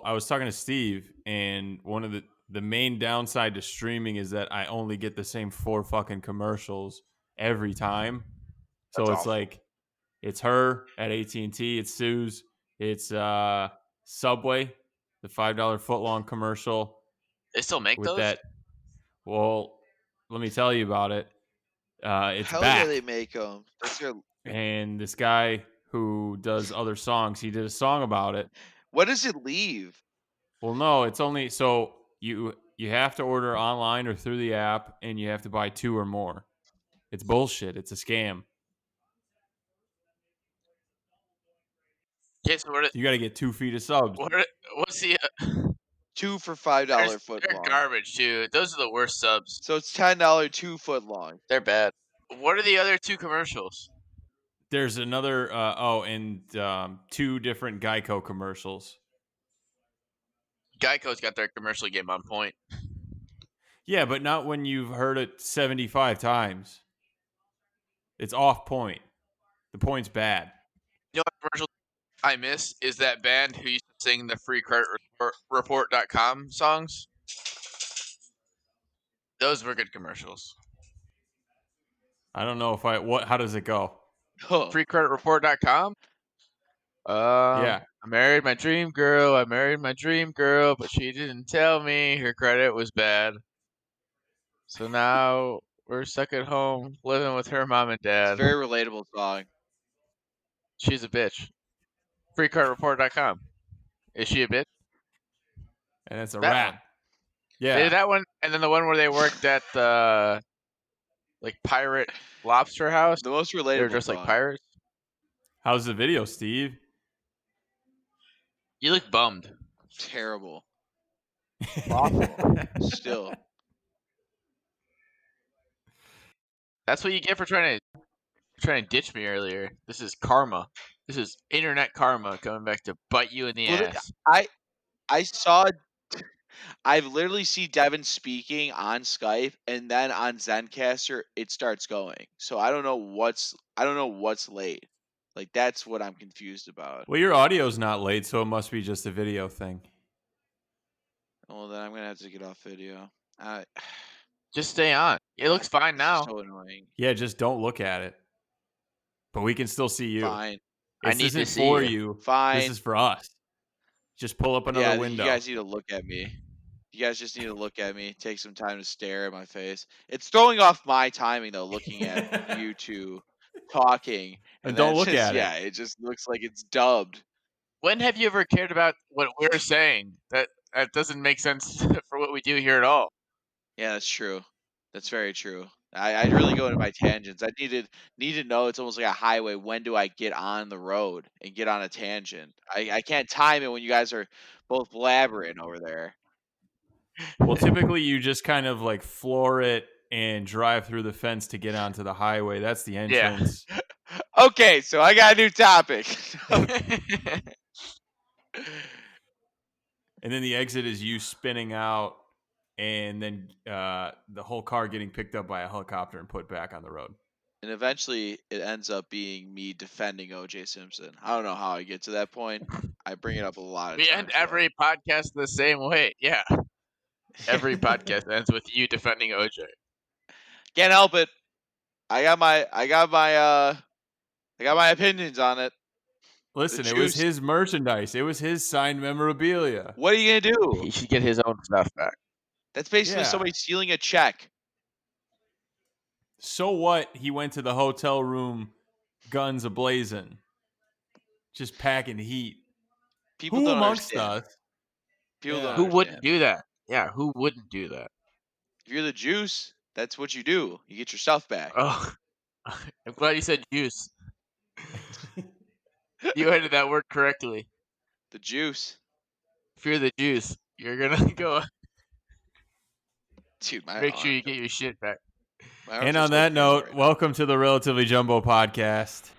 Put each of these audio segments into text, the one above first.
I was talking to Steve, and one of the main downside to streaming is that I only get the same 4 fucking commercials every time. So That's it's awful. like it's her at AT&T, it's Sue's, it's Subway, the $5 footlong commercial. They still make With those? that, well, let me tell you about it. It's Hell back. yeah, they make them. And this guy who does other songs, he did a song about it. What does it leave? Well, no, it's only so you have to order online or through the app, and you have to buy 2 or more. It's bullshit. It's a scam. Okay, so You got to get 2 feet of subs. What's the 2 for $5 foot They're long. garbage too. Those are the worst subs. So it's $10 2 foot long. They're bad. What are the other 2 commercials? There's another and 2 different Geico commercials. Geico's got their commercial game on point. Yeah, but not when you've heard it 75 times. It's off point. The point's bad. You know what commercial I miss is that band who used to sing the free credit report.com songs. Those were good commercials. I don't know if how does it go? Freecreditreport.com. Yeah. I married my dream girl, but she didn't tell me her credit was bad. So now we're stuck at home living with her mom and dad. It's a very relatable song. She's a bitch. Freecreditreport.com. Is she a bitch? And it's a That rap. one. Yeah. They did that one, and then the one where they worked at the pirate lobster house. The most relatable. They were just song. like pirates. How's the video, Steve? You look bummed. Terrible. Awful. Still. That's what you get for trying to ditch me earlier. This is karma. This is internet karma coming back to bite you in the ass. I've literally seen Devin speaking on Skype, and then on Zencaster it starts going. So I don't know what's late. Like, that's what I'm confused about. Well, your audio's not late, so it must be just a video thing. Well, then I'm gonna have to get off video. Just stay on. It looks fine now. So annoying. Yeah, just don't look at it. But we can still see you. Fine. This isn't for you. Fine. This is for us. Just pull up another window. You guys need to look at me. You guys just need to look at me. Take some time to stare at my face. It's throwing off my timing, though, looking at you two talking. And don't look at it. Yeah, it just looks like it's dubbed. When have you ever cared about what we're saying? That doesn't make sense for what we do here at all. Yeah, that's true. That's very true. I really go into my tangents. I need to know it's almost like a highway. When do I get on the road and get on a tangent? I can't time it when you guys are both blabbering over there. Well, typically you just kind of like floor it and drive through the fence to get onto the highway. That's the entrance. Yeah. Okay, so I got a new topic. And then the exit is you spinning out, and then the whole car getting picked up by a helicopter and put back on the road. And eventually it ends up being me defending O.J. Simpson. I don't know how I get to that point. I bring it up a lot of times. We end every podcast the same way. Yeah. Every podcast ends with you defending OJ. Can't help it. I got my opinions on it. Listen, it was his merchandise. It was his signed memorabilia. What are you gonna do? He should get his own stuff back. That's basically somebody stealing a check. So what? He went to the hotel room, guns ablazing, just packing heat. People who don't amongst understand. us? People don't who understand. wouldn't do that? Yeah, who wouldn't do that? If you're the juice, that's what you do. You get your stuff back. Oh, I'm glad you said juice. You ended that word correctly. The juice. If you're the juice, you're gonna go. Dude, make sure you get your shit back. And on that note, welcome to the Relatively Jumbo podcast.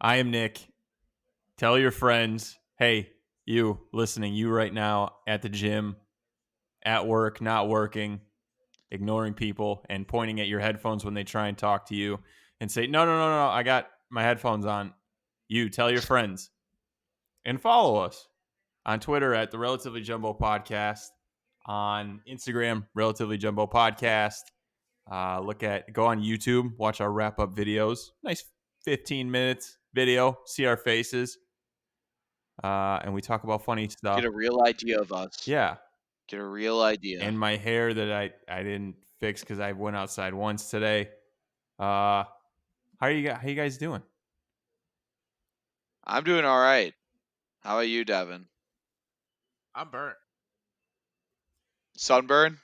I am Nick. Tell your friends, hey, You listening, you right now at the gym, at work, not working, ignoring people, and pointing at your headphones when they try and talk to you and say, no, no, no, no, I got my headphones on. You tell your friends and follow us on Twitter at the Relatively Jumbo Podcast, on Instagram, Relatively Jumbo Podcast. Go on YouTube, watch our wrap up videos. Nice 15 minutes video, see our faces, and we talk about funny Get stuff. a real idea of us. Yeah, Get a real idea. and my hair that I didn't fix because I went outside once today. How you guys doing? I'm doing all right. How about you, Devin? I'm burnt. Sunburn?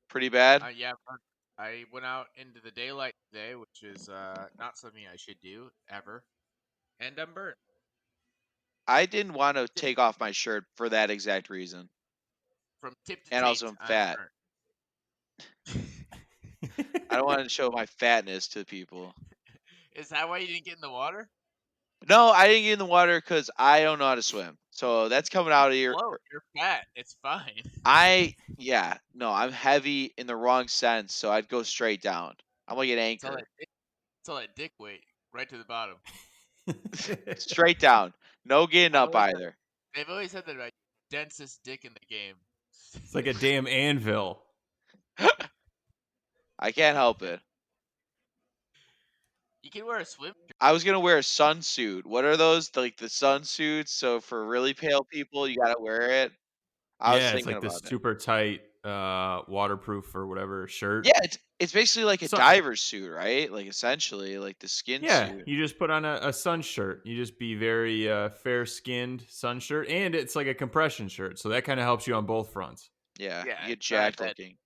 Pretty bad? Yeah, I'm burnt. I went out into the daylight today, which is not something I should do ever, and I'm burnt I didn't want to Tip- take off my shirt for that exact reason. from tip to And also, taint. I'm I'm fat. burnt. I don't want to show my fatness to people. Is that why you didn't get in the water? No, I didn't get in the water because I don't know how to swim. So that's coming out of here. Float. You're fat. It's fine. I'm heavy in the wrong sense. So I'd go straight down. I'm like an It's all anchor. that dick weight right to the bottom. Straight down. No getting I've up always said- either. They've always said that about densest dick in the game. It's like a damn anvil. I can't help it. You can wear a swim shirt. I was gonna wear a sunsuit. What are those? Like the sunsuits? So for really pale people, you gotta wear it. I was Yeah, it's thinking like this about it. super tight, waterproof or whatever shirt. Yeah, it's basically like a So- diver's suit, right? Like essentially, like the skin Yeah, suit. you just put on a sun shirt. You just be very fair skinned sun shirt, and it's like a compression shirt, so that kind of helps you on both fronts. Yeah, Yeah, you get it's not a jacked bad- looking.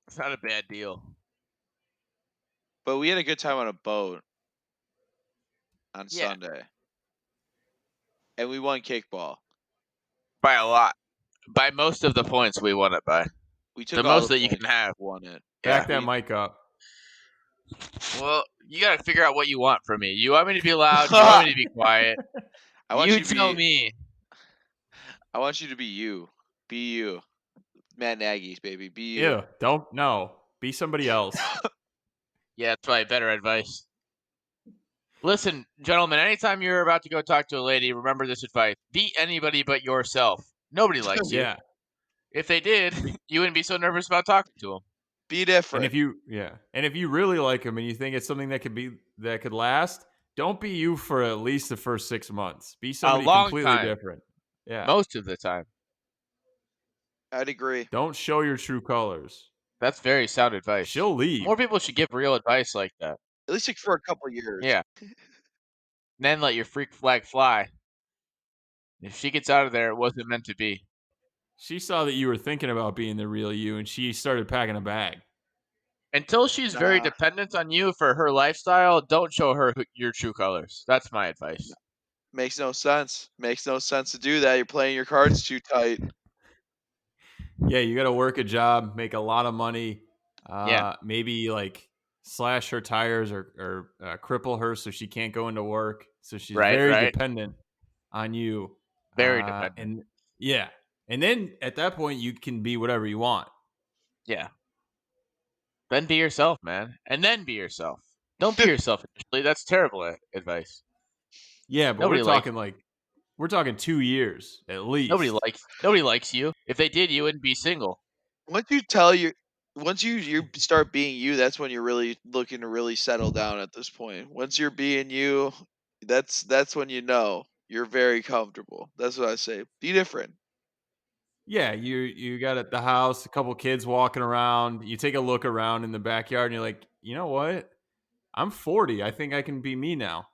It's not a bad deal. But we had a good time on a boat on Yeah. Sunday, and we won kickball. By a lot. By most of the points we won it by. We took The all most the that you can points, have. won it. Back Yeah, that mic up. Well, you gotta figure out what you want from me. You want me to be loud? You want me to be quiet? I want You you to tell be. me. I want you to be you. Be you. Matt Nagy's baby. Be you. Ew, don't no. Be somebody else. Yeah, that's probably better advice. Listen, gentlemen, anytime you're about to go talk to a lady, remember this advice. Be anybody but yourself. Nobody likes you. Yeah. If they did, you wouldn't be so nervous about talking to them. Be different. And if you really like them and you think it's something that could last, don't be you for at least the first 6 months. Be somebody long completely time. different. Yeah. Most of the time. I'd agree. Don't show your true colors. That's very sound advice. She'll leave. More people should give real advice like that. At least like for a couple years. Yeah. Then let your freak flag fly. If she gets out of there, it wasn't meant to be. She saw that you were thinking about being the real you and she started packing a bag. Until she's very Nah. dependent on you for her lifestyle, don't show her your true colors. That's my advice. Makes no sense. Makes no sense to do that. You're playing your cards too tight. Yeah, you got to work a job, make a lot of money. Yeah. Maybe like slash her tires or cripple her so she can't go into work. So she's Right, very right. dependent on you. Very dependent. And yeah. And then at that point, you can be whatever you want. Yeah. Then be yourself, man. And then be yourself. Don't be yourself initially. That's terrible advice. Yeah, but Nobody we're talking 2 years at least. Nobody likes you. If they did, you wouldn't be single. Once you start being you, that's when you're really looking to really settle down at this point. Once you're being you, that's when you know you're very comfortable. That's what I say. Be different. Yeah, you got at the house, a couple kids walking around. You take a look around in the backyard, and you're like, you know what? I'm 40. I think I can be me now.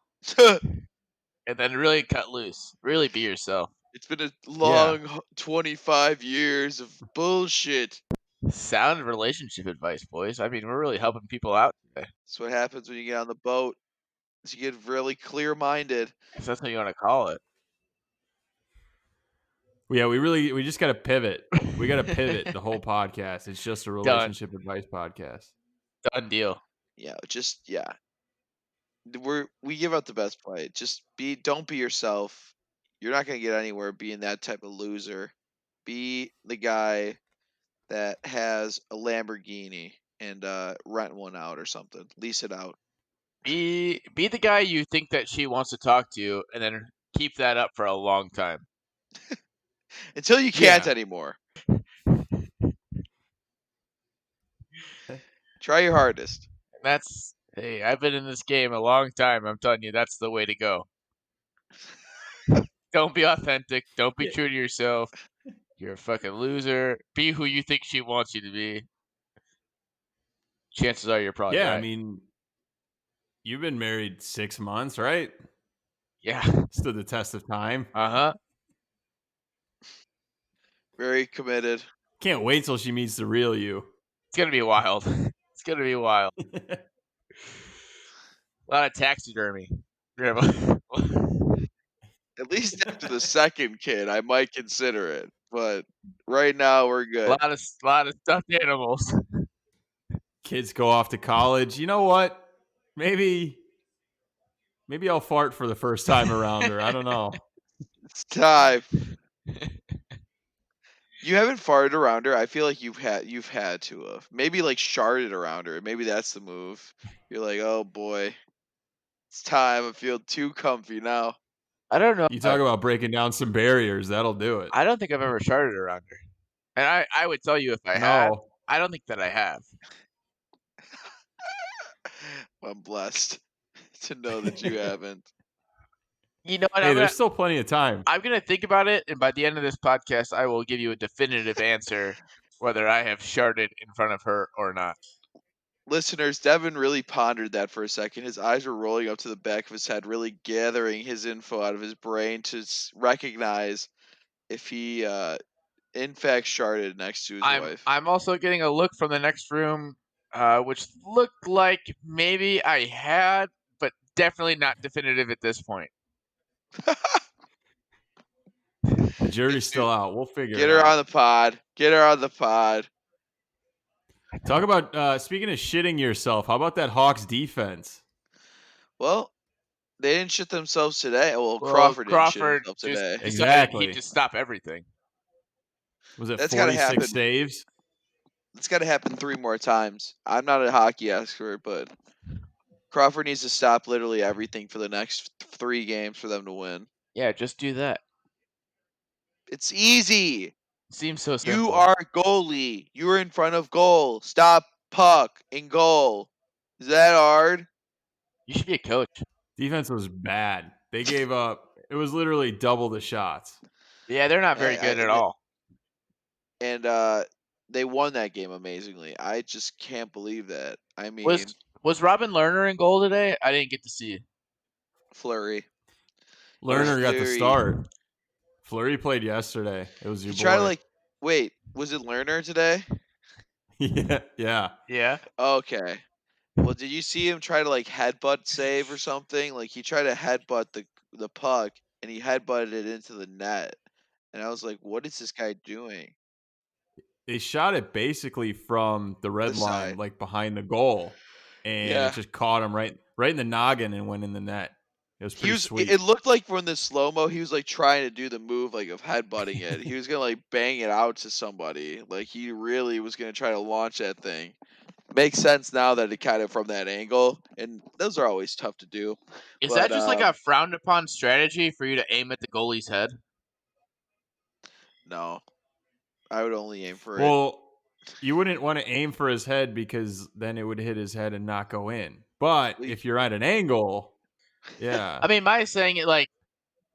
And then really cut loose. Really be yourself. It's been a long 25 years of bullshit. Sound relationship advice, boys. I mean, we're really helping people out today. That's what happens when you get on the boat. Is you get really clear-minded. If that's what you want to call it. Yeah, we just got to pivot. We got to pivot the whole podcast. It's just a relationship advice podcast. Done deal. Yeah, we give out the best play. Don't be yourself. You're not going to get anywhere being that type of loser. Be the guy that has a Lamborghini and rent one out or something. Lease it out. Be the guy you think that she wants to talk to, and then keep that up for a long time. Until you can't anymore. Try your hardest. Hey, I've been in this game a long time. I'm telling you, that's the way to go. Don't be authentic. Don't be true to yourself. You're a fucking loser. Be who you think she wants you to be. Chances are you're probably Yeah, right. I mean, you've been married 6 months, right? Yeah. Stood the test of time. Uh-huh. Very committed. Can't wait till she meets the real you. It's going to be wild. It's going to be wild. A lot of taxidermy. At least after the second kid, I might consider it. But right now, we're A good. lot of stuffed animals. Kids go off to college. You know what? Maybe I'll fart for the first time around her. I don't know. It's time. You haven't farted around her. I feel like you've had to have. Maybe like sharded around her. Maybe that's the move. You're like, oh boy, it's time. I feel too comfy now. I don't know. You talk about breaking down some barriers. That'll do it. I don't think I've ever sharted around her. And I would tell you if I had. No. I don't think that I have. I'm blessed to know that you haven't. You know what? Hey, there's still plenty of time. I'm gonna think about it, and by the end of this podcast, I will give you a definitive answer whether I have sharded in front of her or not. Listeners, Devin really pondered that for a second. His eyes were rolling up to the back of his head, really gathering his info out of his brain to recognize if he, in fact, sharded next to his wife. I'm also getting a look from the next room, which looked like maybe I had, but definitely not definitive at this point. The jury's still out. We'll figure Get it her out. on the pod. Get her on the pod. Talk about speaking of shitting yourself. How about that Hawks defense? Well, they didn't shit themselves today. Well, Crawford didn't shit himself today. Exactly. He'd just stop everything. Was it That's gotta 46 happen. saves? It's got to happen 3 more times. I'm not a hockey expert, but Crawford needs to stop literally everything for the next 3 games for them to win. Yeah, just do that. It's easy. Seems so simple. You are goalie. You're in front of goal. Stop puck in goal. Is that hard? You should be a coach. Defense was bad. They gave up. It was literally double the shots. Yeah, they're not very good at all. And they won that game amazingly. I just can't believe that. I mean, was Robin Lerner in goal today? I didn't get to see it. Fleury. Lerner got the start. Fleury played yesterday. It was your boy. Try to wait, was it Lerner today? Yeah. Okay. Well, did you see him try to headbutt save or something? Like he tried to headbutt the puck and he headbutted it into the net. And I was like, what is this guy doing? They shot it basically from the red line, side. like behind the goal. And it just caught him right in the noggin and went in the net. It was pretty sweet. It looked like from the slow-mo, he was trying to do the move of headbutting it. He was gonna bang it out to somebody. Like he really was gonna try to launch that thing. Makes sense now that it kind of from that angle, and those are always tough to do. Is that just a frowned upon strategy for you to aim at the goalie's head? No, I would only aim for it. Well, you wouldn't want to aim for his head because then it would hit his head and not go in. But if you're at an angle, yeah. I mean, my saying it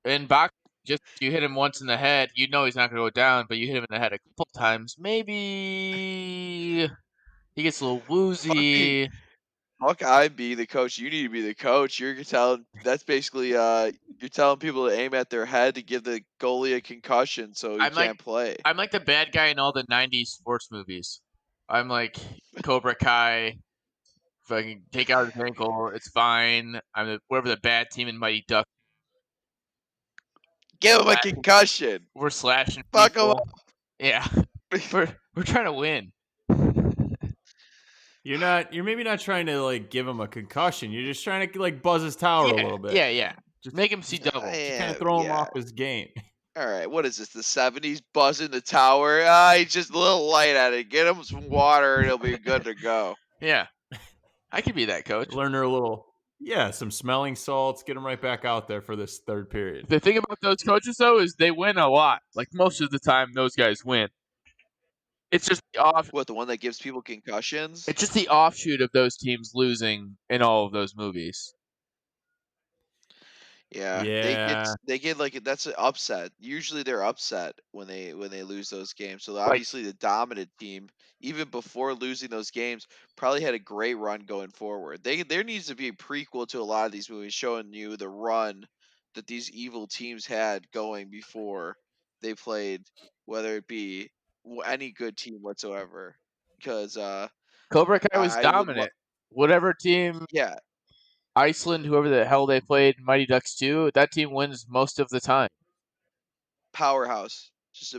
in boxing, just you hit him once in the head, you know he's not going to go down, but you hit him in the head a couple times, maybe he gets a little woozy. Fuck, I be the coach. You need to be the coach. You're telling. That's basically you're telling people to aim at their head to give the goalie a concussion so he can't play. I'm like the bad guy in all the '90s sports movies. I'm like Cobra Kai. If I can take out his ankle, it's fine. I'm whatever the bad team in Mighty Duck. Give him a concussion. We're slashing Fuck people. him up. Yeah, we're trying to win. You're maybe not trying to give him a concussion. You're just trying to buzz his tower a little bit. Yeah. Just Make him see double. to kind of Yeah, throw him yeah. off his game. All right, what is this? The 70s buzzing the tower. He's just a little light at it. Get him some water, and he'll be good to go. Yeah, I could be that coach. Learn her a little, some smelling salts. Get him right back out there for this third period. The thing about those coaches though is they win a lot. Like most of the time, those guys win. It's just the off. What, the one that gives people concussions? It's just the offshoot of those teams losing in all of those movies. Yeah, Yeah, they get like that's an upset. Usually they're upset when they lose those games. So Like obviously the dominant team, even before losing those games, probably had a great run going forward. There needs to be a prequel to a lot of these movies showing you the run that these evil teams had going before they played, whether it be any good team whatsoever. Because Cobra Kai was I would love, dominant. Whatever team, yeah, Iceland, whoever the hell they played, Mighty Ducks 2, that team wins most of the time. powerhouse, just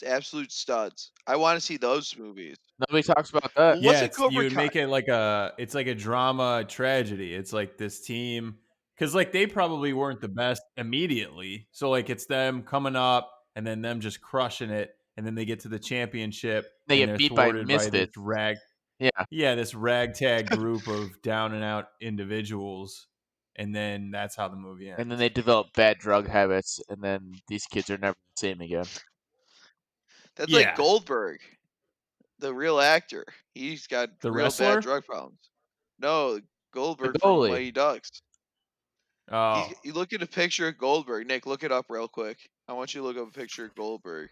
absolute studs. I want to see those movies. Nobody talks about that. Well, yeah. wasn't It's you Cobra would Kai? make it it's like a drama tragedy. It's like this team because like they probably weren't the best immediately. So like it's them coming up and then them just crushing it, and then they get to the championship They and get they're beat by thwarted by this Misfits. Yeah. this ragtag group of down and out individuals, and then that's how the movie And then ends. they develop bad drug habits, and then these kids are never the same again. That's like Yeah, Goldberg, the real actor. He's got the real bad wrestler. drug problems. No, The Goldberg from goalie. Mighty Ducks. Oh, You look at a picture of Goldberg. Nick, look it up real quick. I want you to look up a picture of Goldberg.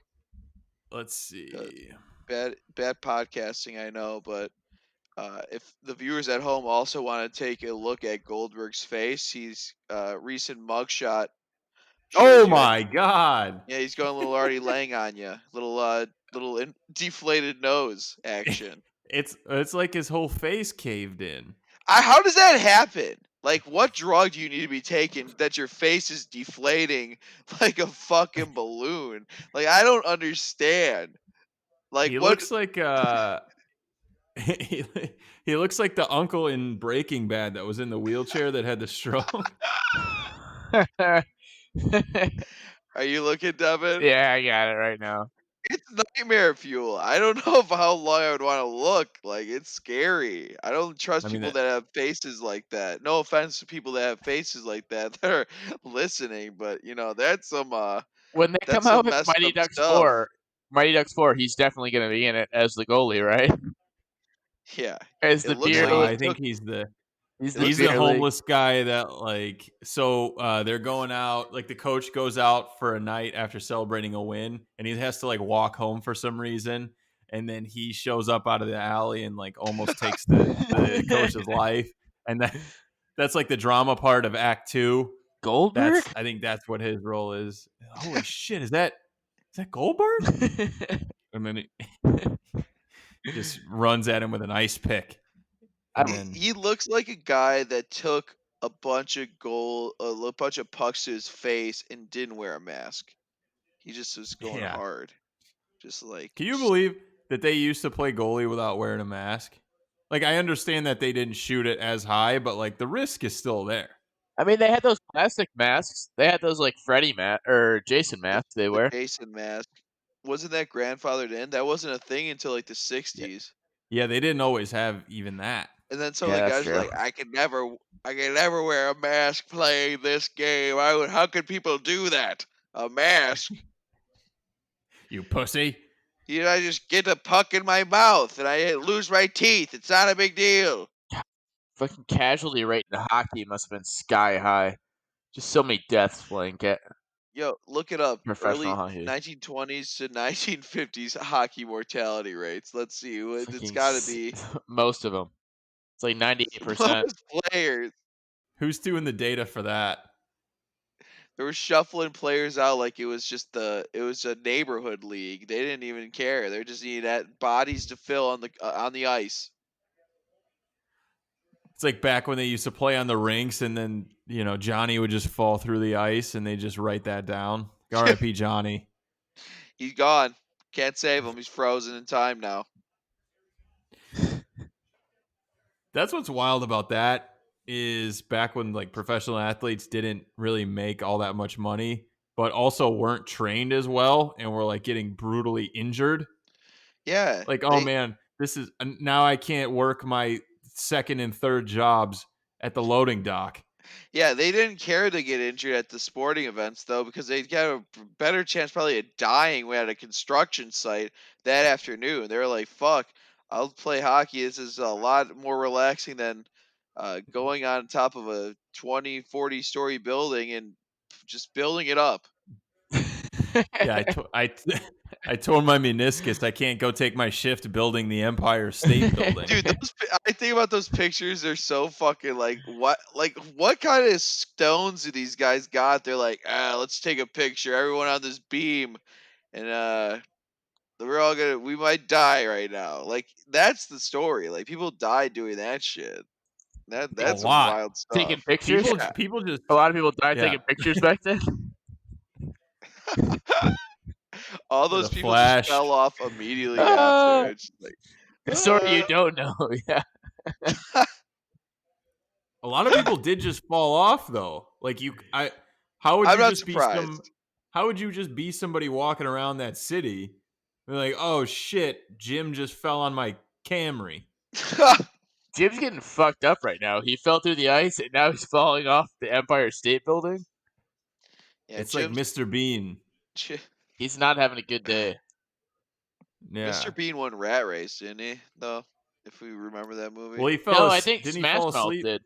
let's 'Cause see. bad podcasting, I know, but if the viewers at home also want to take a look at Goldberg's face, he's recent mugshot Oh shows you. my God! Yeah, he's going a little already laying on you. Little deflated nose action. It's like his whole face caved in. How does that happen? Like, what drug do you need to be taking that your face is deflating like a fucking balloon? Like, I don't understand. Like, He what? looks like he, he looks like the uncle in Breaking Bad that was in the wheelchair that had the stroke. Are you looking, Devin? Yeah, I got it right now. It's nightmare fuel. I don't know if how long I would want to look. Like, it's scary. I don't trust I mean people that that have faces like that. No offense to people that have faces like that that are listening, but When they come that's out some with messed up stuff. Mighty Ducks 4, he's definitely going to be in it as the goalie, right? Yeah, As it the looks beer, like no, he I think took. he's he's It the looks he's like the beer league. homeless guy that like they're going out, like the coach goes out for a night after celebrating a win and he has to like walk home for some reason, and then he shows up out of the alley and like almost takes the coach's life, and that's like the drama part of act 2. Goldberg? I think that's what his role is. Holy shit, is that Goldberg? And then he just runs at him with an ice pick. And I- then he looks like a guy that took a bunch of pucks to his face and didn't wear a mask. He just was going yeah. hard, just like Can you just believe that they used to play goalie without wearing a mask? Like I understand that they didn't shoot it as high, but like the risk is still there. I mean, they had those plastic masks. They had those like Freddy or Jason the, masks they the wear. Jason mask. Wasn't that grandfathered in? That wasn't a thing until like the Yeah. '60s. Yeah, they didn't always have even that. And then some of Yeah, the that's guys were true. like, I can never wear a mask playing this game. How could people do that? A mask? You pussy. I just get a puck in my mouth and I lose my teeth. It's not a big deal. Fucking casualty rate in hockey must have been sky high. Just so many deaths playing Yo, look it up. professional Early hockey. 1920s to 1950s hockey mortality rates. Let's see. It's Fucking got to be most of them. It's like 98%. most players. Who's doing the data for that? They were shuffling players out like it was a neighborhood league. They didn't even care. They just needed bodies to fill on the ice. It's like back when they used to play on the rinks and then, Johnny would just fall through the ice and they just write that down. RIP Johnny. He's gone. Can't save him. He's frozen in time now. That's what's wild about that is back when like professional athletes didn't really make all that much money, but also weren't trained as well and were like getting brutally injured. Yeah, Like, oh they man, this is now I can't work my second and third jobs at the loading dock. Yeah, they didn't care to get injured at the sporting events though, because they'd got a better chance probably of dying at a construction site that afternoon. They were like, "Fuck, I'll play hockey. This is a lot more relaxing than going on top of a 20, 40-story building and just building it up." Yeah, I tore my meniscus. I can't go take my shift building the Empire State Building. Dude, I think about those pictures. They're so fucking what kind of stones do these guys got? They're like, let's take a picture. Everyone on this beam, and we might die right now. Like that's the story. Like people die doing that shit. A That's some lot. wild Taking stuff. pictures? People Yeah. people just A lot of people died yeah taking pictures back then. All with those a people just flash. fell off immediately after. Ah, It's like, the story you "Ah." don't know. Yeah. A lot of people did just fall off though. Like how would I'm you not just be some surprised. how would you just be somebody walking around that city? They're like, "Oh shit, Jim just fell on my Camry." Jim's getting fucked up right now. He fell through the ice and now he's falling off the Empire State Building. Yeah, It's like Mr. Bean. He's not having a good day. Yeah. Mr. Bean won Rat Race, didn't he? Though, if we remember that movie. Well, No, I think didn't he Smash fall Mouth asleep? did.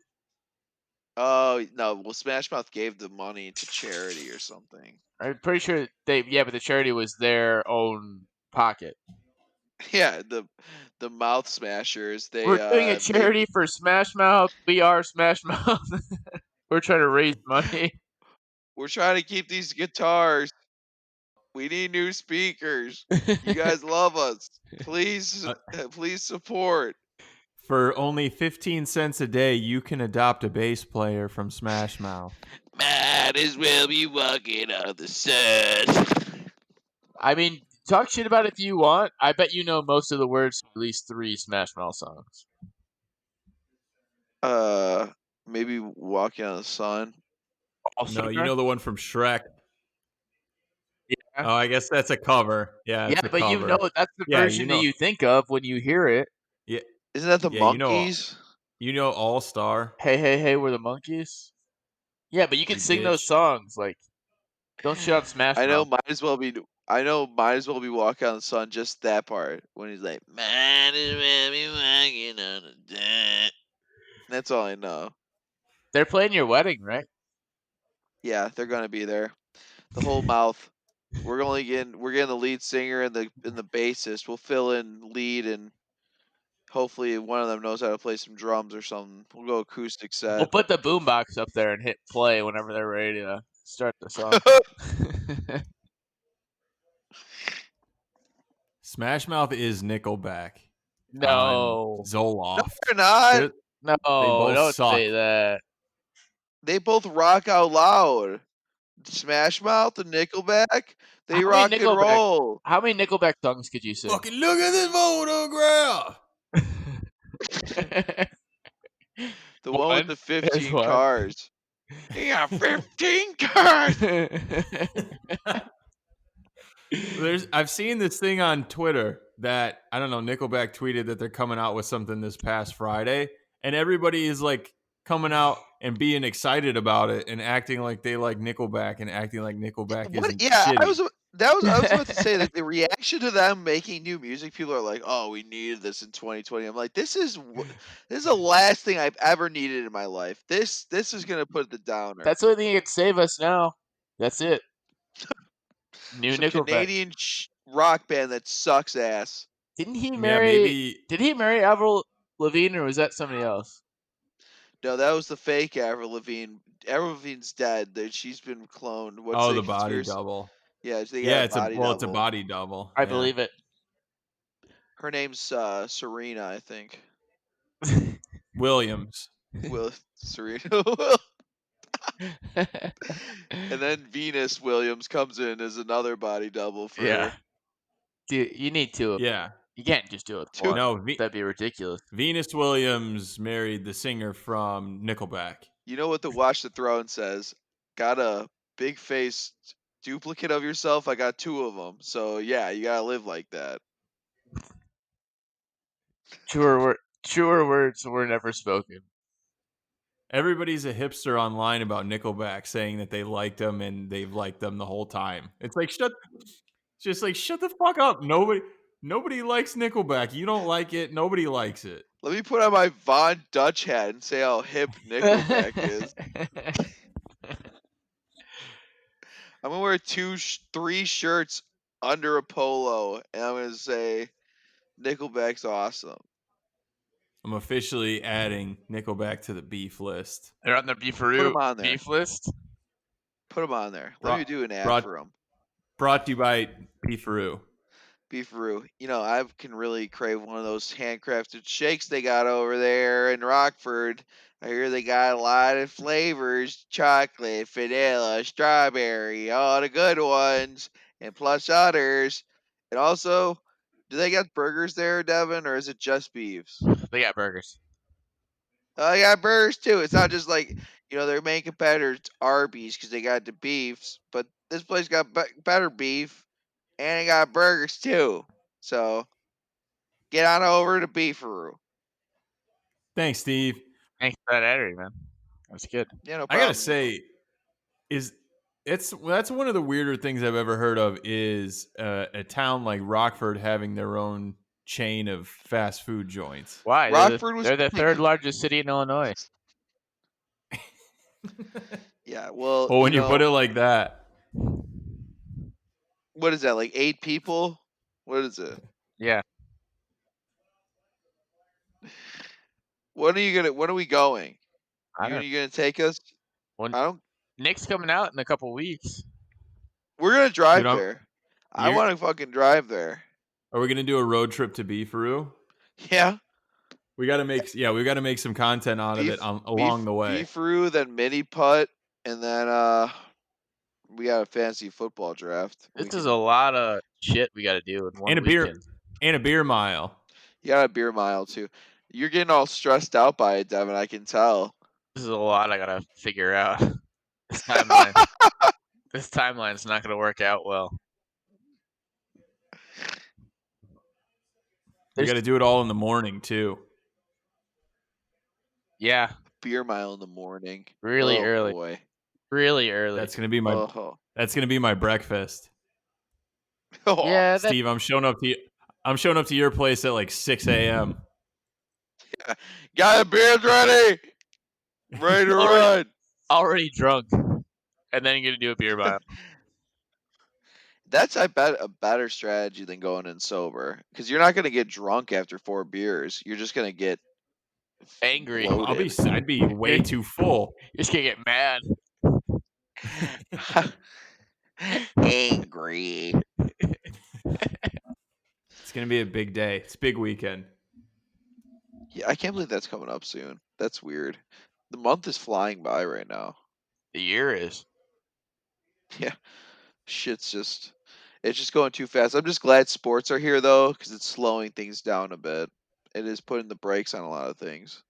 Oh no! Well, Smash Mouth gave the money to charity or something. I'm pretty sure but the charity was their own pocket. Yeah, the Mouth Smashers. We're doing a charity for Smash Mouth. We are Smash Mouth. We're trying to raise money. we're trying to keep these guitars. We need new speakers. You guys love us. Please, Uh, please support. for only 15 cents a day, you can adopt a bass player from Smash Mouth. Might as well be walking on the sun. I mean, talk shit about it if you want. I bet you know most of the words to at least 3 Smash Mouth songs. Maybe walking on the sun. All No, you Star? know the one from Shrek. Yeah. Oh, I guess that's a cover. Yeah, Yeah, it's a but you know cover. that's the Yeah, version that you think of when you hear it. Yeah, Isn't that the yeah, monkeys? All Star. Hey, hey, hey, we're the monkeys. Yeah, but you can You sing those bitch. songs. Like, don't shit on Smash I know Mouth. might as well be. I know might as well be walking on the sun. Just that part when he's like, might as well be walking on the sun. That's all I know. They're playing your wedding, right? Yeah, they're gonna be there. The whole mouth. We're getting the lead singer and the bassist. We'll fill in lead and hopefully one of them knows how to play some drums or something. We'll go acoustic We'll set. put the boombox up there and hit play whenever they're ready to start the song. Smash Mouth is Nickelback on No. Zoloft. They're not. They're, No, they both don't suck. say that. They both rock out loud. Smash Mouth and Nickelback, they How many rock and Nickelback roll. how many Nickelback songs could you sing? Fucking look at this photograph. The one with One. the There's 15 one. cars. He got 15 cars. I've seen this thing on Twitter that I don't know. Nickelback tweeted that they're coming out with something this past Friday, and everybody is like coming out and being excited about it and acting like they like Nickelback and acting like Nickelback What? isn't Yeah, shitty. I was about to say that the reaction to them making new music, people are like, "Oh, we needed this in 2020." I'm like, this is the last thing I've ever needed in my life. This is gonna put the downer. That's the only thing that can save us now. That's it. New Some Nickelback. Canadian rock band that sucks ass. Didn't he Yeah, marry maybe. did he marry Avril Lavigne or was that somebody else? No, that was the fake Avril Lavigne. Avril Lavigne's dead. She's been cloned. What's Oh, the the body conspiracy? double. Yeah, they got Yeah, a body it's a double. body double. I Yeah. believe it. Her name's Serena, I think. Williams. Will Serena. And then Venus Williams comes in as another body double for Yeah. her. Dude, you need two of them. Yeah. You can't just do it with Two. one. No, That'd be ridiculous. Venus Williams married the singer from Nickelback. You know what the Watch the Throne says? Got a big faced duplicate of yourself? I got 2 of them. So yeah, you gotta live like that. Truer words were never spoken. Everybody's a hipster online about Nickelback, saying that they liked them and they've liked them the whole time. It's like shut the fuck up. Nobody likes Nickelback. You don't like it. Nobody likes it. Let me put on my Von Dutch hat and say how hip Nickelback is. I'm gonna wear 3 shirts under a polo, and I'm gonna say Nickelback's awesome. I'm officially adding Nickelback to the beef list. They're on the Put 'em on there. beef list. Put them on there. Let me do an ad brought, for them. brought to you by Beefaroo. Beefaroo. You know, I can really crave one of those handcrafted shakes they got over there in Rockford. I hear they got a lot of flavors: chocolate, vanilla, strawberry, all the good ones, and plus others. And also, do they got burgers there, Devin, or is it just beefs? They got burgers. Oh, they got burgers too. It's not just like, their main competitors, Arby's, because they got the beefs, but this place got better beef, and they got burgers too. So get on over to Beefaroo. Thanks, Steve. Thanks for that ad, man. That's good. Yeah, no I problem. gotta say, that's one of the weirder things I've ever heard of is a town like Rockford having their own chain of fast food joints. Why? Rockford was they're the like- third largest city in Illinois. Yeah, well, Well, when you put it like that, what is that, like 8 people? What is it? Yeah. When are we going? I don't. You gonna take us? When I don't. Nick's coming out in a couple weeks. We're gonna drive Dude, there. I you're- want to fucking drive there. are we gonna do a road trip to Beefaroo? Yeah. We gotta make some content out of it along the way. Beefaroo, then mini putt, and then we got a fantasy football draft. This is a lot of shit we got to do in one And weekend. a beer mile. You got a beer mile too. You're getting all stressed out by it, Devin. I can tell. This is a lot I gotta figure out. This timeline. This timeline's not gonna work out well. We got to do it all in the morning too. Yeah, Beer mile in the morning. really Oh, early. Boy. Really early. That's gonna be my Oh. that's gonna be my breakfast. Oh. Yeah, Steve, I'm showing up to your place at like 6 a.m. Got the beers ready. Ready to run. already drunk, and then you're gonna do a beer mile. That's, I bet, a better strategy than going in sober, because you're not gonna get drunk after 4 beers. You're just gonna get Angry. bloated. I'd be way too full. You're just gonna get mad. Angry. It's gonna be a big day. It's a big weekend. Yeah, I can't believe that's coming up soon. That's weird. The month is flying by right now. The year is. Yeah, it's just going too fast. I'm just glad sports are here though, because it's slowing things down a bit. It is putting the brakes on a lot of things.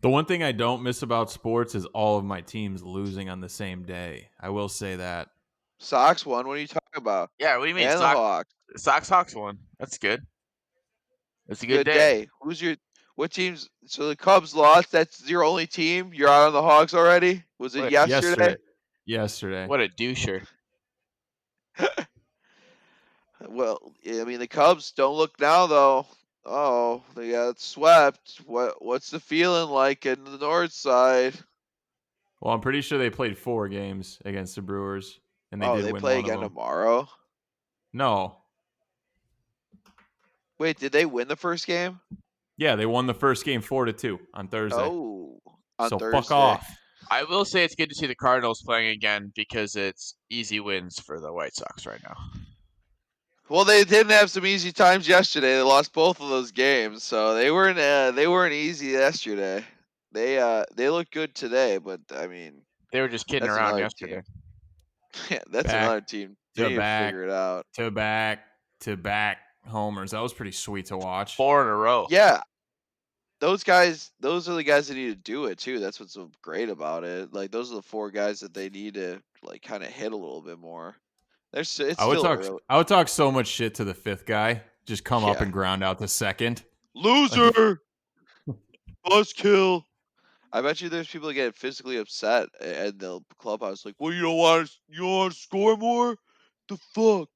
The one thing I don't miss about sports is all of my teams losing on the same day. I will say that. Sox won. What are you talking about? Yeah, what do you mean? And the Hawks. Sox Hawks won. That's good. It's a good Good day. day. What teams? So the Cubs lost. That's your only team. You're out on the Hawks already. Was it What? yesterday? Yesterday. What a doucher. Well, I mean the Cubs don't look now though. Oh, they got swept. What's the feeling like in the north side? Well, I'm pretty sure they played 4 games against the Brewers, and they did They win play one of again them. tomorrow. No. Wait, did they win the first game? Yeah, they won the first game 4-2 on Thursday. Oh, on so Thursday. fuck off. I will say it's good to see the Cardinals playing again because it's easy wins for the White Sox right now. Well, they didn't have some easy times yesterday. They lost both of those games, so they weren't easy yesterday. They look good today, but I mean, They were just kidding that's around another yesterday. team. Yeah, that's Back another team. They to need to back figure it out. to back to back homers. That was pretty sweet to watch. 4 in a row. Yeah, those guys, those are the guys that need to do it too. That's what's so great about it. Like those are the 4 guys that they need to like kind of hit a little bit more. It's still early. I would talk so much shit to the 5th guy. Just come up Yeah, and ground out the 2nd. Like, loser, buzzkill. I bet you there's people that get physically upset in the clubhouse, like, well, you don't want to score more? The fuck?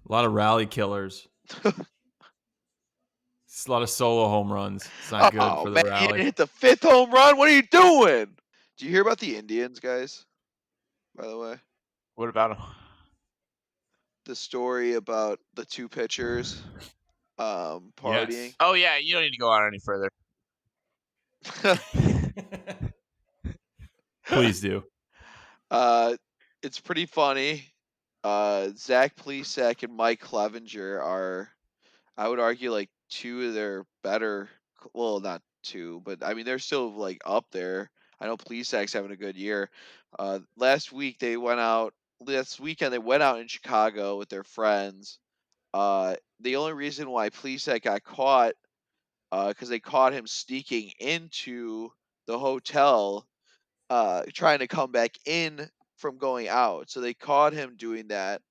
a lot of rally killers. It's a lot of solo home runs. It's not good Oh for the man, you rally. didn't hit the 5th home run. What are you doing? Do you hear about the Indians, guys? By the way, What about him? the story about the 2 pitchers partying. Yes. Oh yeah, you don't need to go on any further. Please do. It's pretty funny. Zach Plesac and Mike Clevenger are, I would argue, like 2 of their better. Well, not 2, but I mean they're still like up there. I know Plesac's having a good year. Last weekend they went out in Chicago with their friends. The only reason why Plesac got caught, because they caught him sneaking into the hotel, trying to come back in from going out. So they caught him doing that.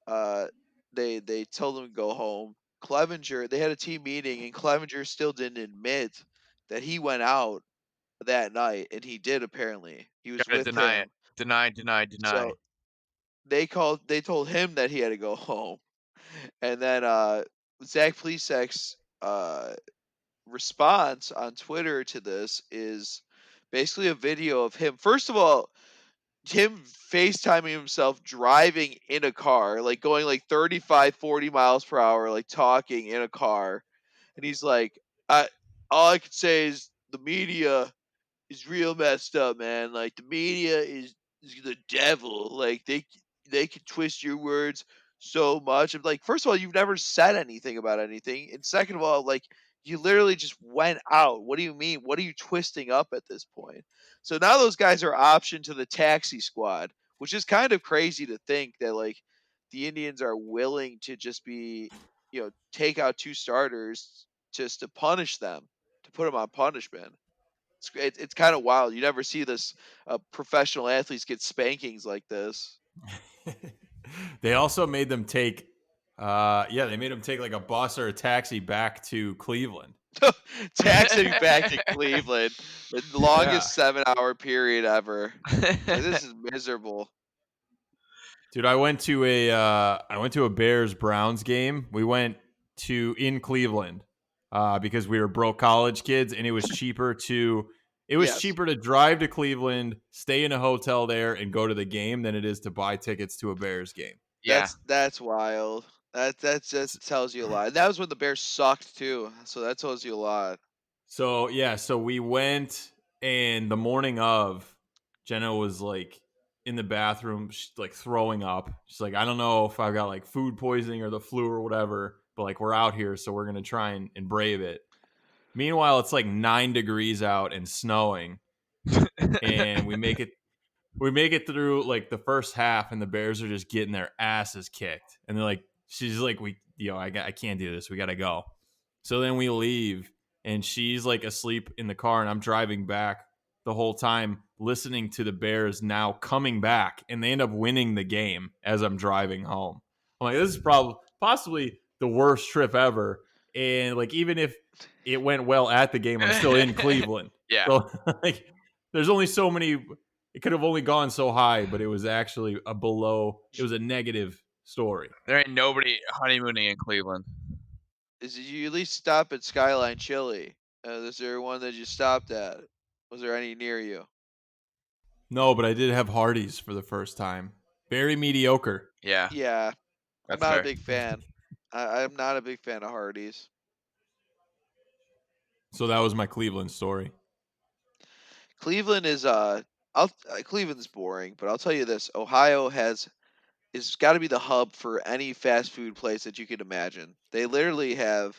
Uh, they told him to go home. Clevenger, they had a team meeting, and Clevenger still didn't admit that he went out that night, and he did apparently. He was Gotta with deny it. him. Deny. So they told him that he had to go home. And then Zach Plesac's response on Twitter to this is basically a video of him. First of all, him FaceTiming himself driving in a car, like going like 35, 40 miles per hour, like talking in a car. And he's like, all I could say is the media is real messed up, man. Like the media is the devil. Like they can twist your words so much. I'm like, first of all, you've never said anything about anything, and second of all, like you literally just went out. What do you mean? What are you twisting up at this point? So now those guys are optioned to the taxi squad, which is kind of crazy to think that like the Indians are willing to just be, take out 2 starters just to punish them, to put them on punishment. It's kind of wild. You never see this professional athletes get spankings like this. They also made them take they made them take like a bus or a taxi back to Cleveland. Taxiing back to Cleveland, the Yeah. longest 7-hour period ever. Like this is miserable. Dude, I went to a Bears Browns game. We went to in Cleveland because we were broke college kids, and it was Yes, cheaper to drive to Cleveland, stay in a hotel there, and go to the game than it is to buy tickets to a Bears game. Yeah. that's wild. That just tells you a lot. And that was when the Bears sucked too, so that tells you a lot. So we went, and the morning of, Jenna was like in the bathroom, like throwing up. She's like, I don't know if I've got like food poisoning or the flu or whatever, but like we're out here, so we're gonna try and brave it. Meanwhile, it's like 9 degrees out and snowing, and we make it through like the first half, and the Bears are just getting their asses kicked, and they're like, she's like, I can't do this, we gotta go. So then we leave, and she's like asleep in the car, and I'm driving back the whole time listening to the Bears now coming back, and they end up winning the game as I'm driving home. I'm like, this is probably possibly the worst trip ever, and like even if it went well at the game, I'm still in Cleveland. Yeah. So like there's only so many, it could have only gone so high, but it was actually it was a negative story. There ain't nobody honeymooning in Cleveland. Is you at least stop at Skyline Chili? Is there one that you stopped at? Was there any near you? No, but I did have Hardee's for the first time. Very mediocre. Yeah, Yeah, I'm that's not a fair. big fan. I'm not a big fan of Hardee's. So that was my Cleveland story. Cleveland is Cleveland's boring, but I'll tell you this: Ohio is got to be the hub for any fast food place that you can imagine. They literally have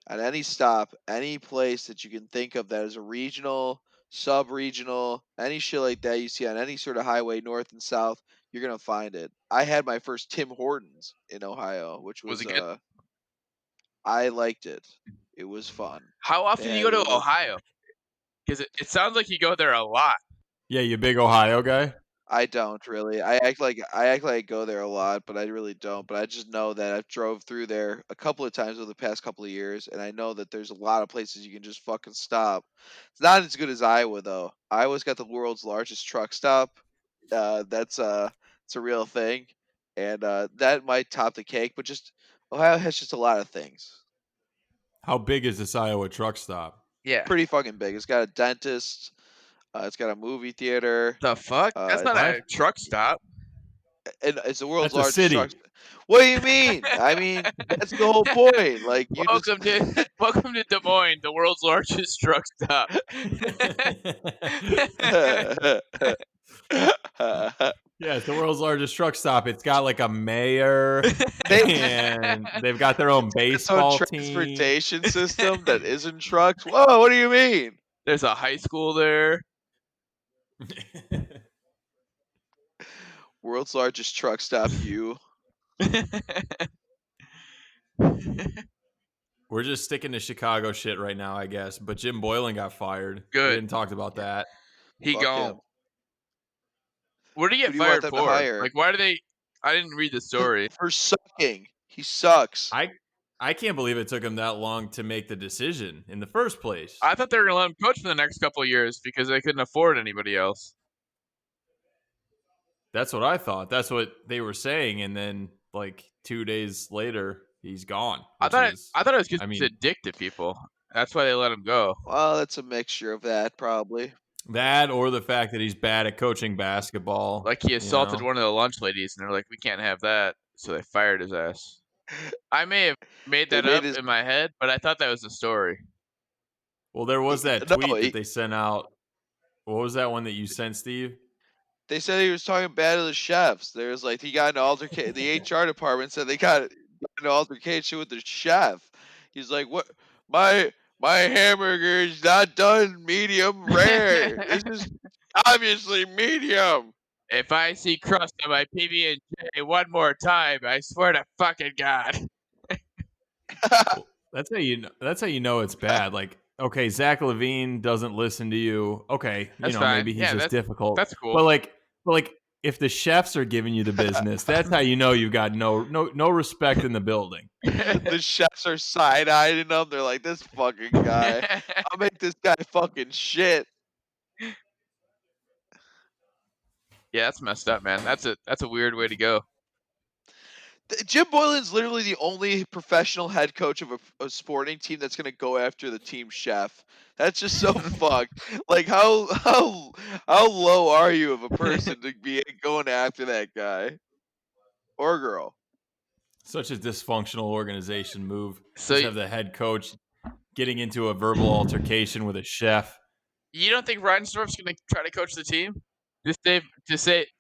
at any stop, any place that you can think of that is a regional, sub-regional, any shit like that you see on any sort of highway, north and south, you're gonna find it. I had my first Tim Hortons in Ohio, which Was was it good? I liked it. It was fun. How often do you go to Ohio? Because it sounds like you go there a lot. Yeah, you big Ohio guy. I don't really. I go there a lot, but I really don't. But I just know that I've drove through there a couple of times over the past couple of years, and I know that there's a lot of places you can just fucking stop. It's not as good as Iowa though. Iowa's got the world's largest truck stop. That's it's a real thing, and that might top the cake. But just Ohio has just a lot of things. How big is this Iowa truck stop? Yeah. Pretty fucking big. It's got a dentist. It's got a movie theater. The fuck? That's not What? a truck stop. And it's the world's That's a largest city. truck. What do you mean? I mean, that's the whole point. Like you just Welcome to Des Moines, the world's largest truck stop. Yeah, it's the world's largest truck stop. It's got like a mayor, and they've got their own its own baseball team. transportation system that isn't trucks. Whoa, what do you mean? There's a high school there. World's largest truck stop. You. We're just sticking to Chicago shit right now, I guess. But Jim Boylan got fired. Good. We didn't talk about that. He Fuck gone. him. What did he Who get do you want fired them to for? hire? Like, why do they? I didn't read the story. For sucking. He sucks. I can't believe it took him that long to make the decision in the first place. I thought they were gonna let him coach for the next couple of years because they couldn't afford anybody else. That's what I thought. That's what they were saying, and then like 2 days later, he's gone. I thought it was because I mean, he's a dick to people. That's why they let him go. Well, that's a mixture of that, probably. that or the fact that he's bad at coaching basketball. Like he assaulted you know? one of the lunch ladies, and they're like, "We can't have that," so they fired his ass. I may have made They that made up his- in my head, but I thought that was the story. Well, there was that No, tweet he- that they sent out. What was that one that you sent, Steve? They said he was talking bad to the chefs. There was like he got an altercation. The HR department said they got an altercation with the chef. He's like, "What? My hamburger is not done medium rare. This is obviously medium." If I see crust on my PB and J one more time, I swear to fucking God. That's how you know it's bad. Like, okay, Zach Levine doesn't listen to you. Okay, That's fine. maybe he's Yeah, just difficult. that's cool. But like if the chefs are giving you the business, that's how you know you've got no respect in the building. The chefs are side-eyeing them. They're like, "This fucking guy. I'll make this guy fucking shit." Yeah, that's messed up, man. That's a weird way to go. Jim Boylan's literally the only professional head coach of a sporting team that's gonna go after the team chef. That's just so fucked. Like how low are you of a person to be going after that guy or girl? Such a dysfunctional organization move. So Just have the head coach getting into a verbal altercation with a chef. You don't think Reinsdorf's gonna try to coach the team to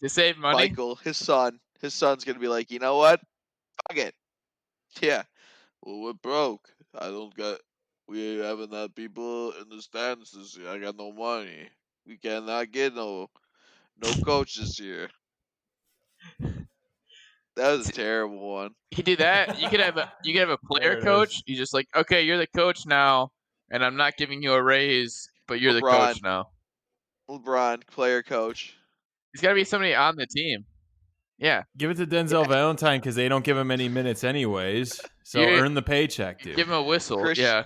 save money? Michael, his son's gonna be like, you know what? Fuck it. Yeah. Well, we're broke. We haven't had people in the stands this year. I got no money. We cannot get no coach this year. That was a terrible one. You could do that. You could have a There player it coach. is. You just like, okay, you're the coach now, and I'm not giving you a raise, but you're the coach LeBron. now. LeBron, player coach. He's got to be somebody on the team. Yeah, Give it to Denzel Valentine because they don't give him any minutes anyways. So You- earn the paycheck, dude. give him a whistle. Chris- Yeah,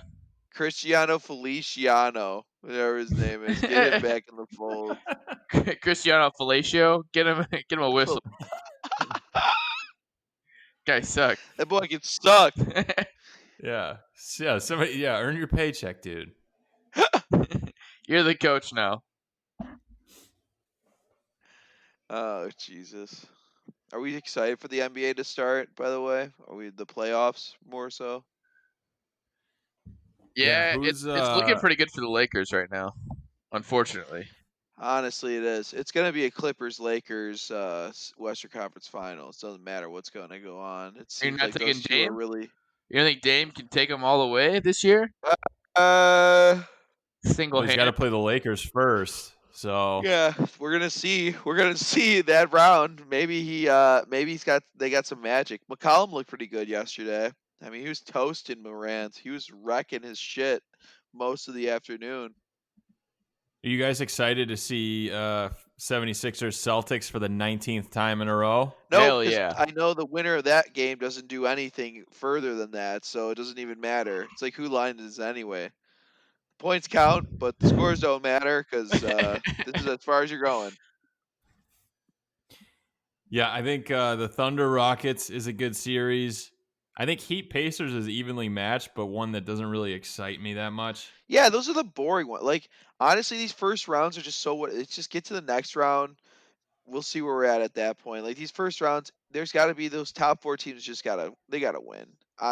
Cristiano Feliciano, whatever his name is. Get him back in the fold. Cristiano Fellatio, get him a whistle. Guy sucked. That boy gets sucked. Yeah. Somebody. Yeah. Earn your paycheck, dude. You're the coach now. Oh, Jesus. Are we excited for the NBA to start, by the way? Are we the playoffs more so? Yeah, who's, it's looking pretty good for the Lakers right now. Unfortunately, Honestly, it is. It's going to be a Clippers Lakers Western Conference Finals. Doesn't matter what's going to go on. It seems not like taking those two are Dame? really. you don't think Dame can take them all the way this year? Uh, Single Well, he's got to handed. play the Lakers first. So yeah, we're gonna see. We're gonna see that round. Maybe they got some magic. McCollum looked pretty good yesterday. I mean, he was toasting Morant. He was wrecking his shit most of the afternoon. Are you guys excited to see 76ers Celtics for the 19th time in a row? No, Hell because yeah. I know the winner of that game doesn't do anything further than that, so it doesn't even matter. It's like who lined is anyway. Points count, but the scores don't matter because this is as far as you're going. Yeah, I think the Thunder Rockets is a good series. I think Heat Pacers is evenly matched, but one that doesn't really excite me that much. Yeah, those are the boring ones. Like honestly, these first rounds are just so what. It's just get to the next round. We'll see where we're at that point. Like these first rounds, there's got to be those top four teams. Just they gotta win.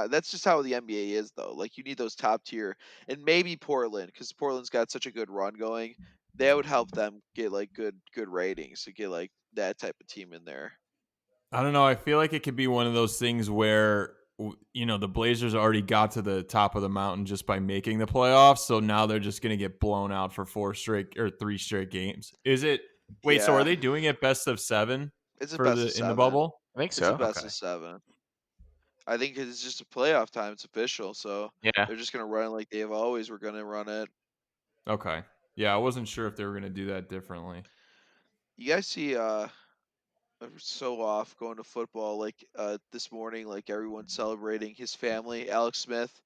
That's just how the NBA is, though. Like you need those top tier, and maybe Portland, because Portland's got such a good run going. That would help them get like good ratings to get like that type of team in there. I don't know. I feel like it could be one of those things where the Blazers already got to the top of the mountain just by making the playoffs, so now they're just going to get blown out for 3 straight games. Is it? Wait, so are Yeah, they doing it best of 7 it's a for best of the in the 7. bubble? I think It's a so. best Okay. of 7. I think it's just a playoff time. It's official, so Yeah. they're just gonna run it like they have always were gonna run it. Okay. Yeah, I wasn't sure if they were going to do that differently. You guys see so off going to football like this morning, like everyone celebrating his family, Alex Smith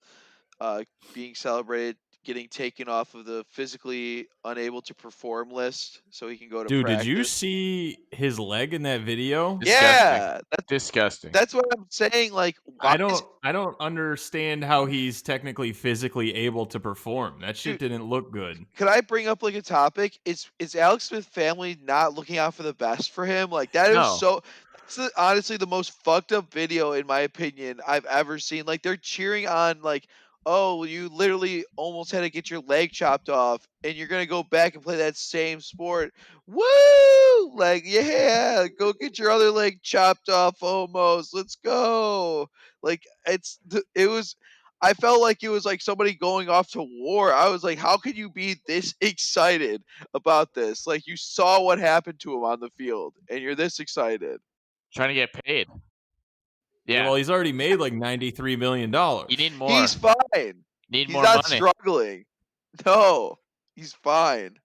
uh being celebrated, getting taken off of the physically unable to perform list so he can go to Dude, did you practice. see his leg in that video? Disgusting. Yeah, Disgusting. that's what I'm saying. Like why is I don't understand how he's technically physically able to perform. That shit dude, didn't look good. could I bring up like a topic? Is Alex Smith family not looking out for the best for him? Like that is No. so. That's honestly the most fucked up video in my opinion I've ever seen. Like they're cheering on like, oh, you literally almost had to get your leg chopped off, and you're gonna go back and play that same sport. Woo! Like yeah, go get your other leg chopped off almost. Let's go. Like it was. I felt like it was like somebody going off to war. I was like, how could you be this excited about this? Like you saw what happened to him on the field and you're this excited. Trying to get paid. Yeah, Yeah. well, he's already made like $93 million. You need more. He's fine. Need He's more not money. struggling. No, he's fine.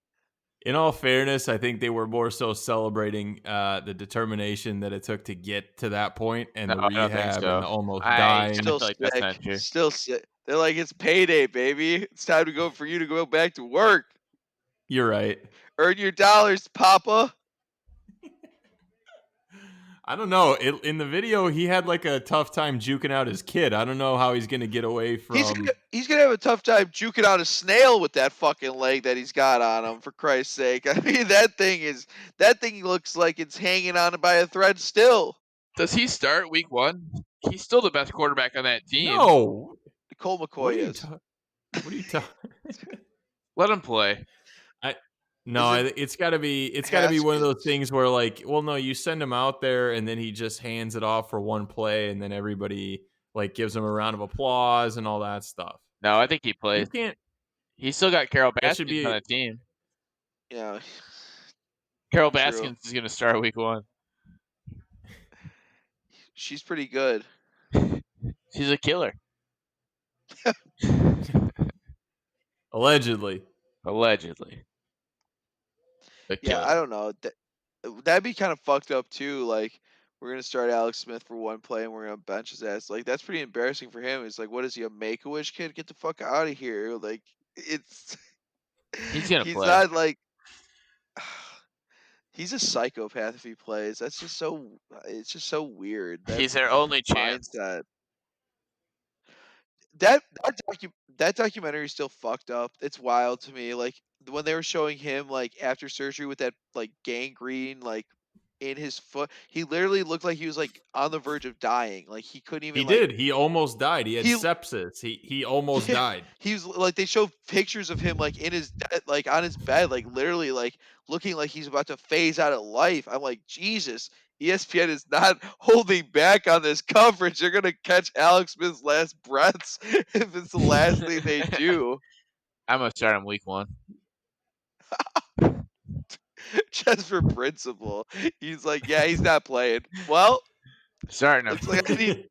In all fairness, I think they were more so celebrating the determination that it took to get to that point and No, the I don't think rehab and so. the almost I dying. feel Still like that's sick. not true. Still sick. They're like, it's payday, baby. It's time to go for you to go back to work. You're right. Earn your dollars, Papa. I don't know. In the video, he had like a tough time juking out his kid. I don't know how he's going to get away from. He's gonna have a tough time juking out a snail with that fucking leg that he's got on him. For Christ's sake, I mean that thing looks like it's hanging on by a thread still. Does he start week 1? He's still the best quarterback on that team. No. Cole What McCoy are you is. What are you talking? Let him play. No, Is it it's got to be one of those Haskins? things where like, well, no, you send him out there and then he just hands it off for one play and then everybody like gives him a round of applause and all that stuff. No, I think he You plays. can't. He's still got Carol That should Baskins on be. the team. Yeah, Carol true. Baskins is going to start week 1. She's pretty good. She's a killer. Allegedly. Allegedly. A Yeah, killer. I don't know. That'd be kind of fucked up too. Like we're gonna start Alex Smith for one play and we're gonna bench his ass. Like that's pretty embarrassing for him. It's like, what is he, a Make a Wish kid? Get the fuck out of here! Like it's He's going to he's play. not like. He's a psychopath if he plays. That's just so. It's just so weird. That He's their only chance. mindset. That documentary is still fucked up. It's wild to me. Like when they were showing him like after surgery with that like gangrene like in his foot, he literally looked like he was like on the verge of dying. Like he couldn't He even like did. He almost died. He had he sepsis. He almost yeah, died. he was like they show pictures of him like in his like on his bed, like literally like looking like he's about to phase out of life. I'm like, Jesus, ESPN is not holding back on this coverage. They're gonna catch Alex Smith's last breaths if it's the last thing they do. I'm going to start him week 1. Just for principle. He's like, yeah, he's not playing. Well, Starting him. looks like